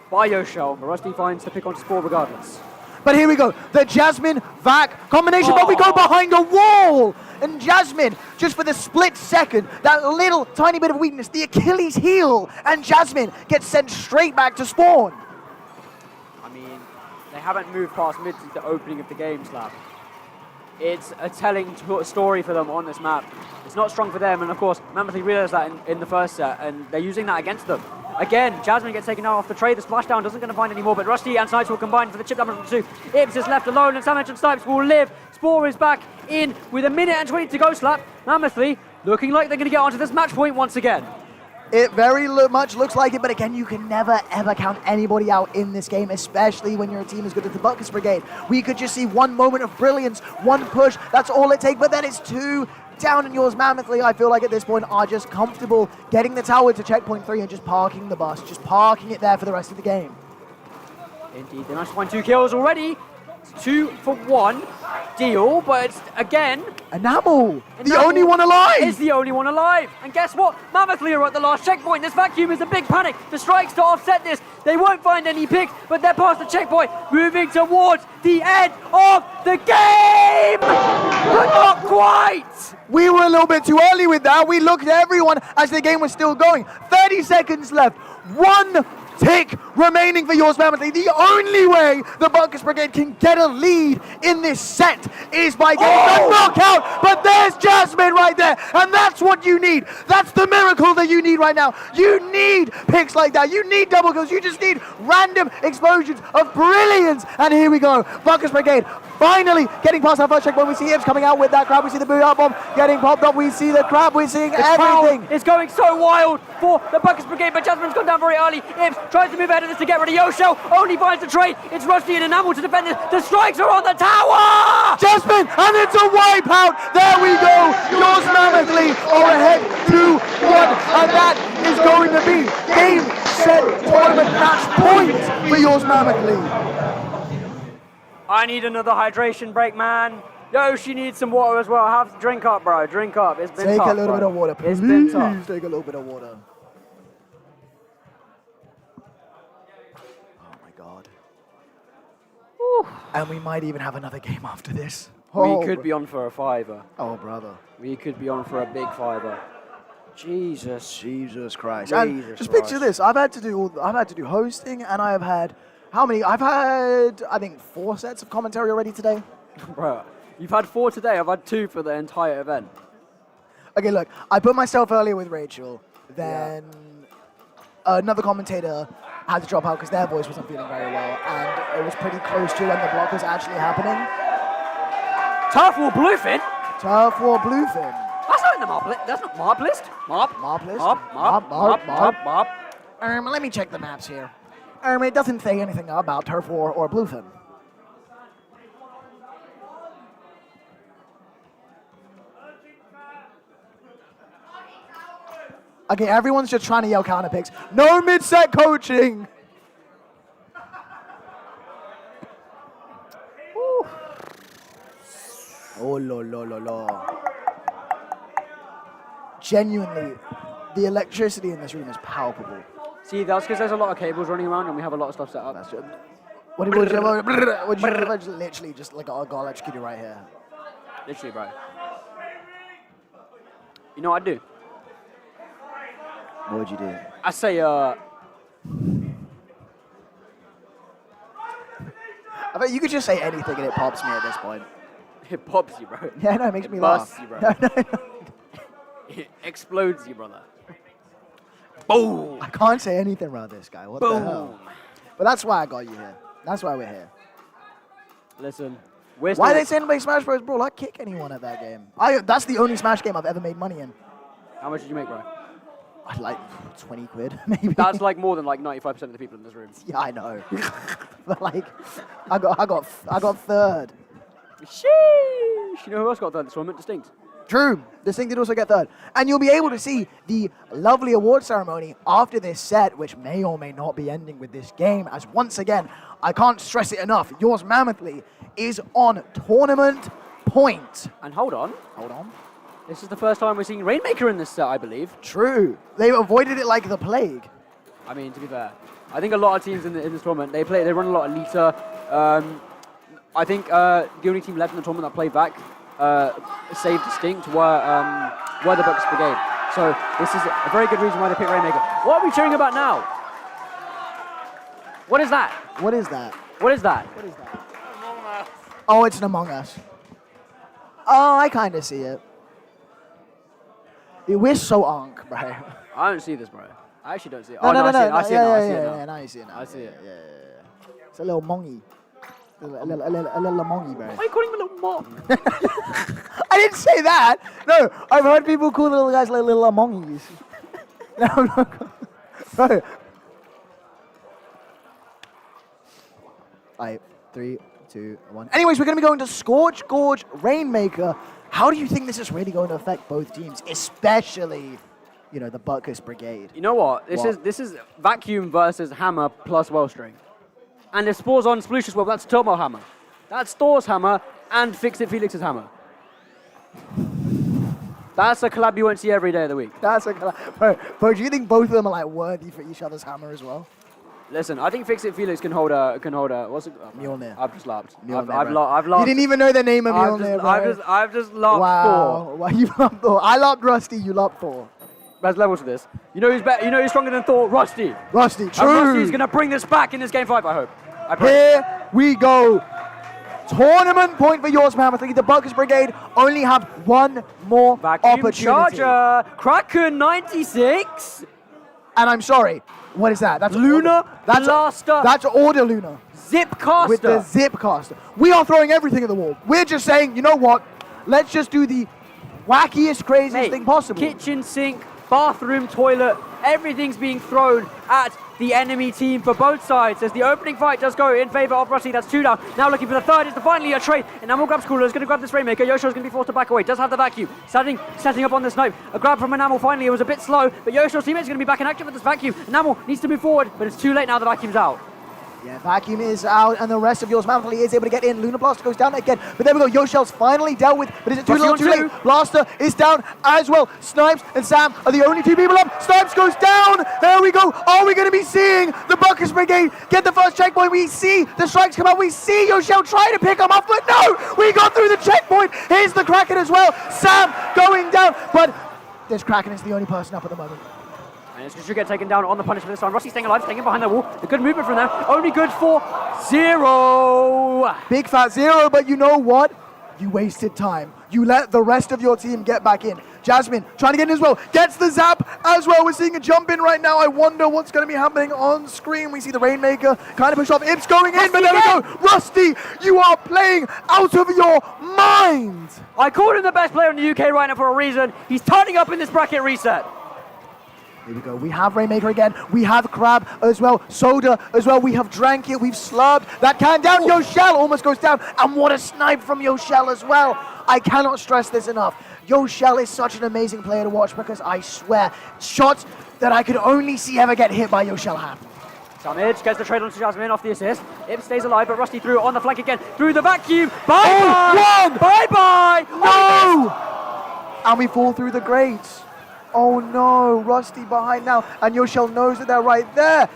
by Yoshio. But Rusty finds the pick onto Spore regardless. But here we go. The Jasmine vac combination, but we go behind a wall. And Jasmine, just for the split second, that little tiny bit of weakness, the Achilles heel, and Jasmine gets sent straight back to spawn. I mean, they haven't moved past mid to the opening of the game, Slab. It's a telling story for them on this map. It's not strong for them, and of course, Mammothly realized that in the first set, and they're using that against them. Again, Jasmine gets taken out off the trade. The splashdown doesn't going to find any more, but Rusty and Snipes will combine for the chip damage from 2. Ips is left alone, and Samage and Snipes will live. Spore is back in with a minute and 20 to go, Slap. Mammothly looking like they're going to get onto this match point once again. It very much looks like it, but again, you can never, ever count anybody out in this game, especially when you're a team as good as the Butkus Brigade. We could just see one moment of brilliance, one push, that's all it takes, but then it's 2 down, and Yours Mammothly, I feel like at this point, are just comfortable getting the tower to checkpoint 3 and just parking the bus, just parking it there for the rest of the game. Indeed, they managed to find 2 kills already. It's 2 for 1 deal, but it's, again, Enamel, the only one alive! Is the only one alive. And guess what? Mammothly are at the last checkpoint. This vacuum is a big panic. The strikes to offset this. They won't find any picks, but they're past the checkpoint, moving towards the end of the game! But not quite! We were a little bit too early with that. We looked at everyone as the game was still going. 30 seconds left. 1 tick remaining for Yours Mammothly. The only way the Butkus Brigade can get a lead in this set is by getting the knockout. But there's Jasmine right there, and that's what you need. That's the miracle that you need right now. You need picks like that. You need double kills. You just need random explosions of brilliance. And here we go. Butkus Brigade finally getting past that first checkpoint. We see Ips coming out with that crab. We see the boot out bomb getting popped up. We see the crab. We're seeing everything. It's going so wild for the Butkus Brigade, but Jasmine's gone down very early. Ips tries to move ahead of this to get rid of Yoshio. Only finds the trade. It's Rusty and Enamel to defend this. The strikes are on the tower! Jasmine, and it's a wipeout. There we go. Yours Mammothly are ahead 2-1, and that is going to be game, set, tournament match point for Yours Mammothly. I need another hydration break, man. Yoshi needs some water as well. Drink up, bro. Drink up. It's been Take tough, a little bit of water, please. It's been tough. Take a little bit of water. And we might even have another game after this. We could be on for a 5er. Oh, brother. We could be on for a big 5er. Jesus Christ. Jesus And just Christ. picture this. I've had to do hosting, and I have had how many? I've had, I think, 4 sets of commentary already today. Bro, you've had 4 today. I've had 2 for the entire event. Okay, look, I put myself earlier with Rachel, then another commentator had to drop out because their voice wasn't feeling very well, and it was pretty close to when the block was actually happening. Turf War Bluefin? Turf War Bluefin. That's not in the mob list. That's not mob list. Mob. Mob list? Mob. Let me check the maps here. It doesn't say anything about Turf War or Bluefin. Okay, everyone's just trying to yell counter picks. No mid-set coaching! Woo. Oh, lo. Genuinely, the electricity in this room is palpable. See, that's because there's a lot of cables running around and we have a lot of stuff set up. That's just, what did you just literally just like got electrocuted right here? Literally, bro. You know what I'd do? What would you do? I say, I bet you could just say anything and it pops me at this point. It pops you, bro. Yeah, no, it makes me Busts laugh. you, bro. No. It explodes you, brother. Boom! I can't say anything around this guy. What the hell? Boom! But that's why I got you here. That's why we're here. Listen, Why are they saying play Smash Bros. Brawl? I'd kick anyone at that game. That's the only Smash game I've ever made money in. How much did you make, bro? I'd like 20 quid, maybe. That's like more than like 95% of the people in this room. Yeah, I know. But like, I got third. Sheesh! You know who else got third this tournament? Distinct. True. Distinct did also get third. And you'll be able to see the lovely award ceremony after this set, which may or may not be ending with this game, as once again, I can't stress it enough, yours Mammothly is on tournament point. And hold on. Hold on. This is the first time we're seeing Rainmaker in this set, I believe. True. They avoided it like the plague. I mean, to be fair, I think a lot of teams in this tournament, they run a lot of Lita. I think the only team left in the tournament that played back, save Distinct, were the Butkus Brigade. So this is a very good reason why they picked Rainmaker. What are we cheering about now? What is that? What is that? What is that? What is that? Oh, it's an Among Us. Oh, I kind of see it. We're so onk, bro. I don't see this, bro. I actually don't see it. No, I see it. I see it now. I see it yeah, now. now you see it now. I see it. Yeah. It's a little mongy. A little mongy, bro. Why are you calling him a little mom? I didn't say that. No, I've heard people call little guys like little mongies. No. Bro. Alright, 3, 2, 1. Anyways, we're going to be going to Scorch Gorge Rainmaker. How do you think this is really going to affect both teams, especially, you know, the Butkus Brigade? You know what? This is Vacuum versus Hammer plus Wellstring. And if Spore's on Splucious Well, that's Turbo Hammer. That's Thor's Hammer and Fix It Felix's Hammer. That's a collab you won't see every day of the week. That's a collab. Bro, do you think both of them are like worthy for each other's hammer as well? Listen, I think Fix It Felix can hold a what's it? Mjolnir. I've just lapped. Mjolnir, I've bro. lapped. You didn't even know the name of Mjolnir, bro. I've just lapped wow. Thor. Wow, you lapped Thor. I lapped Rusty, you lapped Thor. There's levels to this. You know who's better? You know who's stronger than Thor? Rusty. Rusty, true. And Rusty's gonna bring this back in this game 5, I hope. I pray. Here we go. Tournament point for yours, Mammothly. The Butkus Brigade only have one more Vacuum opportunity. Charger. Kraken 96. And I'm sorry. What is that? That's Luna Blaster. That's Order Luna. Zipcaster. With the Zipcaster. We are throwing everything at the wall. We're just saying, you know what? Let's just do the wackiest, craziest thing possible. Kitchen sink, bathroom, toilet, everything's being thrown at the enemy team for both sides as the opening fight does go in favor of Rusty. That's 2 down. Now looking for the third is finally a trade. And Enamel grabs Cooler, is going to grab this Rainmaker. Yosho's going to be forced to back away. Does have the Vacuum. Setting up on the snipe. A grab from Enamel finally. It was a bit slow, but Yosho's teammate is going to be back in action with this Vacuum. Enamel needs to move forward, but it's too late now. The Vacuum's out. Yeah, Vacuum is out, and the rest of yours Mammothly is able to get in. Luna Blaster goes down again, but there we go. Yoshel's finally dealt with, but is it too little, too late? Blaster is down as well. Snipes and Sam are the only 2 people up. Snipes goes down. There we go. Are we going to be seeing the Butkus Brigade get the first checkpoint? We see the strikes come out. We see Yoshel try to pick him up, but no, we got through the checkpoint. Here's the Kraken as well. Sam going down, but this Kraken is the only person up at the moment. And it's going to get taken down on the punishment this time. Rusty staying alive, staying behind the wall. A good movement from them. Only good for 0. Big fat 0, but you know what? You wasted time. You let the rest of your team get back in. Jasmine trying to get in as well. Gets the zap as well. We're seeing a jump in right now. I wonder what's going to be happening on screen. We see the Rainmaker kind of push off. Ips going in, but there we go. Rusty, you are playing out of your mind. I called him the best player in the UK right now for a reason. He's turning up in this bracket reset. Here we go. We have Rainmaker again. We have Crab as well. Soda as well. We have drank it. We've slubbed. That can down. Yoshell almost goes down. And what a snipe from Yoshell as well. I cannot stress this enough. Yoshell is such an amazing player to watch because I swear, shots that I could only see ever get hit by Yoshell happen. Samage gets the trade onto Jasmine off the assist. Ip stays alive, but Rusty through on the flank again. Through the vacuum. Bye-bye! Oh, Bye-bye! No! And we fall through the grates. Oh no, Rusty behind now. And Yoshell knows that they're right there.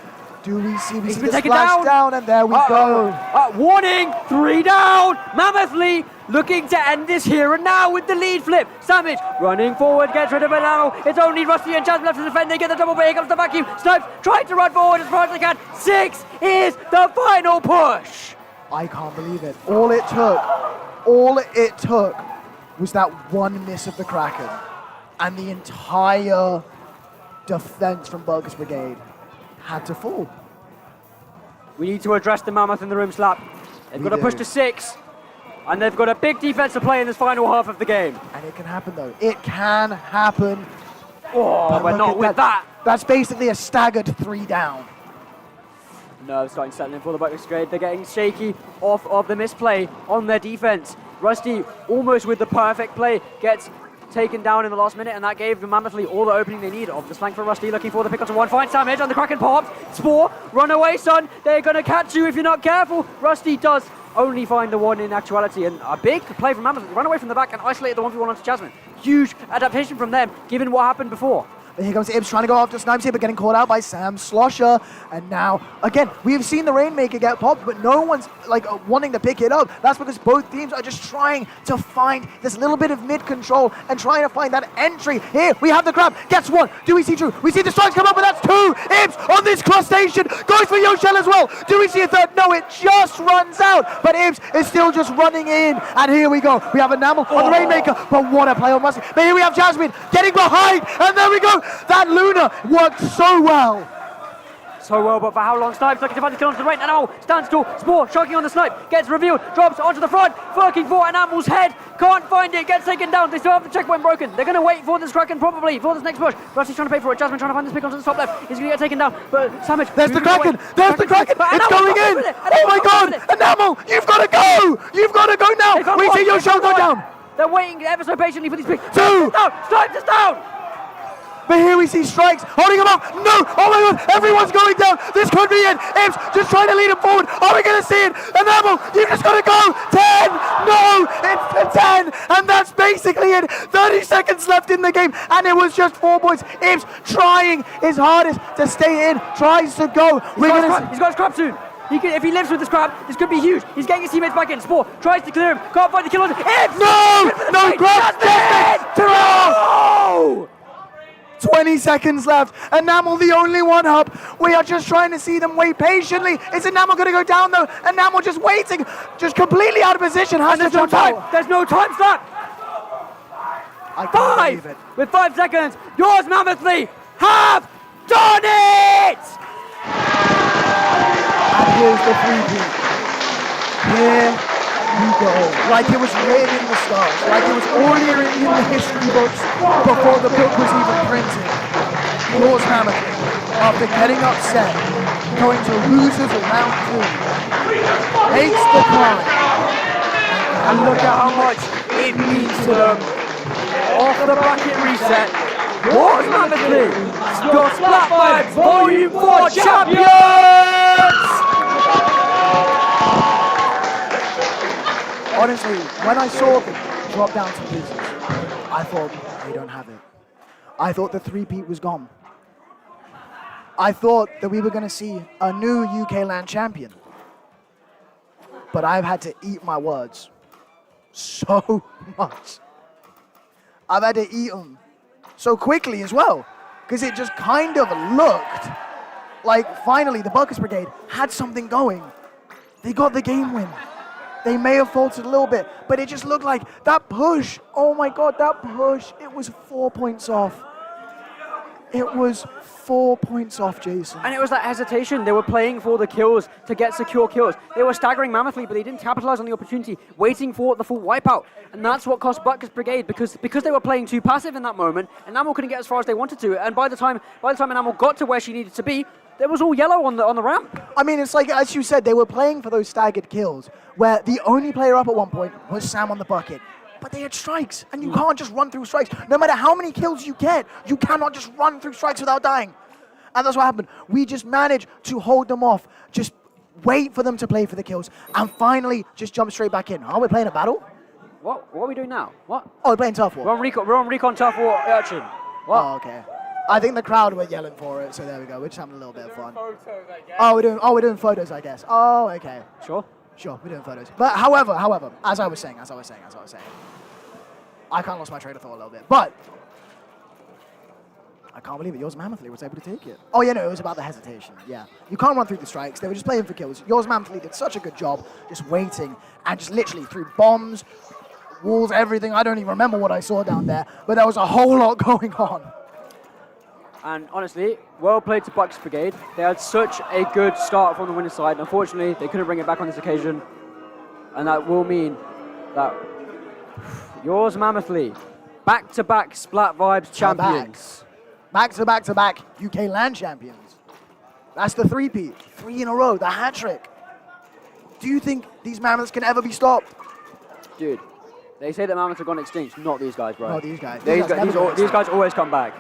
Do we see? We see the splash down, and there we go. Warning, 3 down. Mammothly looking to end this here and now with the lead flip. Samage running forward, gets rid of it now. It's only Rusty and Jasmine left to defend. They get the double, but here comes the vacuum. Snipes trying to run forward as far as they can. 6 is the final push. I can't believe it. All it took was that one miss of the Kraken, and the entire defense from Butkus Brigade had to fall. We need to address the Mammoth in the room slap. They've got to push to 6, and they've got a big defense to play in this final half of the game. And it can happen though. It can happen. Oh, but not with that. That's basically a staggered 3 down. Nerves starting to settle in for the Butkus Brigade. They're getting shaky off of the misplay on their defense. Rusty, almost with the perfect play, gets taken down in the last minute, and that gave the Mammothly all the opening they need. Off the flank for Rusty, looking for the pick onto one. Finds Samage, and the Kraken pops. Spore, run away, son. They're going to catch you if you're not careful. Rusty does only find the one in actuality, and a big play from Mammothly. Run away from the back and isolate the 1v1 onto Jasmine. Huge adaptation from them, given what happened before. But here comes Ibs trying to go after Snipes here, but getting caught out by Sam Slosher. And now, again, we've seen the Rainmaker get popped, but no one's wanting to pick it up. That's because both teams are just trying to find this little bit of mid-control and trying to find that entry. Here, we have the Crab. Gets 1. Do we see Drew? We see the strikes come up, but that's 2. Ibs on this crustacean. Goes for Yoshell as well. Do we see a third? No, it just runs out. But Ibs is still just running in. And here we go. We have Enamel on the Rainmaker. But what a play on Rusty. But here we have Jasmine getting behind. And there we go. That Luna worked so well. So well, but for how long? Snipes looking to find the kill onto the right. Enamel stands tall. Spore shocking on the snipe. Gets revealed. Drops onto the front. Looking for Enamel's head. Can't find it. Gets taken down. They still have the checkpoint broken. They're going to wait for this Kraken probably for this next push. Rusty's trying to pay for it. Jasmine trying to find this pick onto the top left. He's going to get taken down. But Samage. There's the Kraken. There's the Kraken. It's going in. Oh my God. Enamel, you've got to go. You've got to go now. We see Yoshell go down. They're waiting ever so patiently for these picks. 2. Snipes is down. But here we see Strikes holding him up. No! Oh my God! Everyone's going down. This could be it. Imps just trying to lead him forward. Are we going to see it? Enamel, you just got to go. 10! No! It's the 10! And that's basically it. 30 seconds left in the game. And it was just 4 points. Imps trying his hardest to stay in. Tries to go. He's got his crab soon. If he lives with this crab, this could be huge. He's getting his teammates back in. Spore tries to clear him. Can't find the kill on Imps! No! Grab! No! 20 seconds left. Enamel the only one up. We are just trying to see them wait patiently. Is Enamel going to go down though? Enamel just waiting, just completely out of position. There's no time. There's no time slap. I can't believe it. With 5 seconds, yours Mammothly have done it! And here's the 3-peat. Here we go. Like it was written in the stars. Like it was already written in the history books before the book was even printed. Yours Mammothly, after getting upset, going to losers of round 2, takes the climb. And look at how much it means to them. Off the bracket reset, yours Mammothly, your Splat Vibes Volume 4 champions! Honestly, when I saw them drop down to losers, I thought, they don't have it. I thought the 3-peat was gone. I thought that we were going to see a new UK land champion. But I've had to eat my words so much. I've had to eat them so quickly as well, because it just kind of looked like finally the Butkus Brigade had something going. They got the game win. They may have faltered a little bit, but it just looked like that push. Oh my God, that push. It was 4 points off. It was 4 points off, Jason. And it was that hesitation. They were playing for the kills to get secure kills. They were staggering Mammothly, but they didn't capitalize on the opportunity, waiting for the full wipeout. And that's what cost Butkus Brigade, because they were playing too passive in that moment, and Enamel couldn't get as far as they wanted to. And by the time Enamel got to where she needed to be, there was all yellow on the ramp. I mean, it's like, as you said, they were playing for those staggered kills, where the only player up at one point was Sam on the bucket. But they had strikes, and you can't just run through strikes. No matter how many kills you get, you cannot just run through strikes without dying. And that's what happened. We just managed to hold them off, just wait for them to play for the kills, and finally just jump straight back in. Are we playing a battle? What are we doing now? What? Oh, we're playing Tough War. We're on Recon Tough War Urchin. What? Oh, okay. I think the crowd were yelling for it, so there we go. We're just having a little bit of fun. Oh, we're doing photos, I guess. Oh, okay. Sure. Sure, we're doing photos. But however, as I was saying, I kind of lost my train of thought a little bit, but I can't believe it. Yours Mammothly was able to take it. Oh, yeah, no, it was about the hesitation. Yeah. You can't run through the strikes. They were just playing for kills. Yours Mammothly did such a good job just waiting and just literally threw bombs, walls, everything. I don't even remember what I saw down there, but there was a whole lot going on. And honestly, well played to Butkus Brigade. They had such a good start from the winning side. Unfortunately, they couldn't bring it back on this occasion. And that will mean that Yours Mammothly, back-to-back Splat Vibes champions. Back-to-back UK LAN champions. That's the three-peat. 3 in a row, the hat trick. Do you think these Mammoths can ever be stopped? Dude, they say that Mammoths have gone extinct. Not these guys, bro. Not these guys. These guys always come back.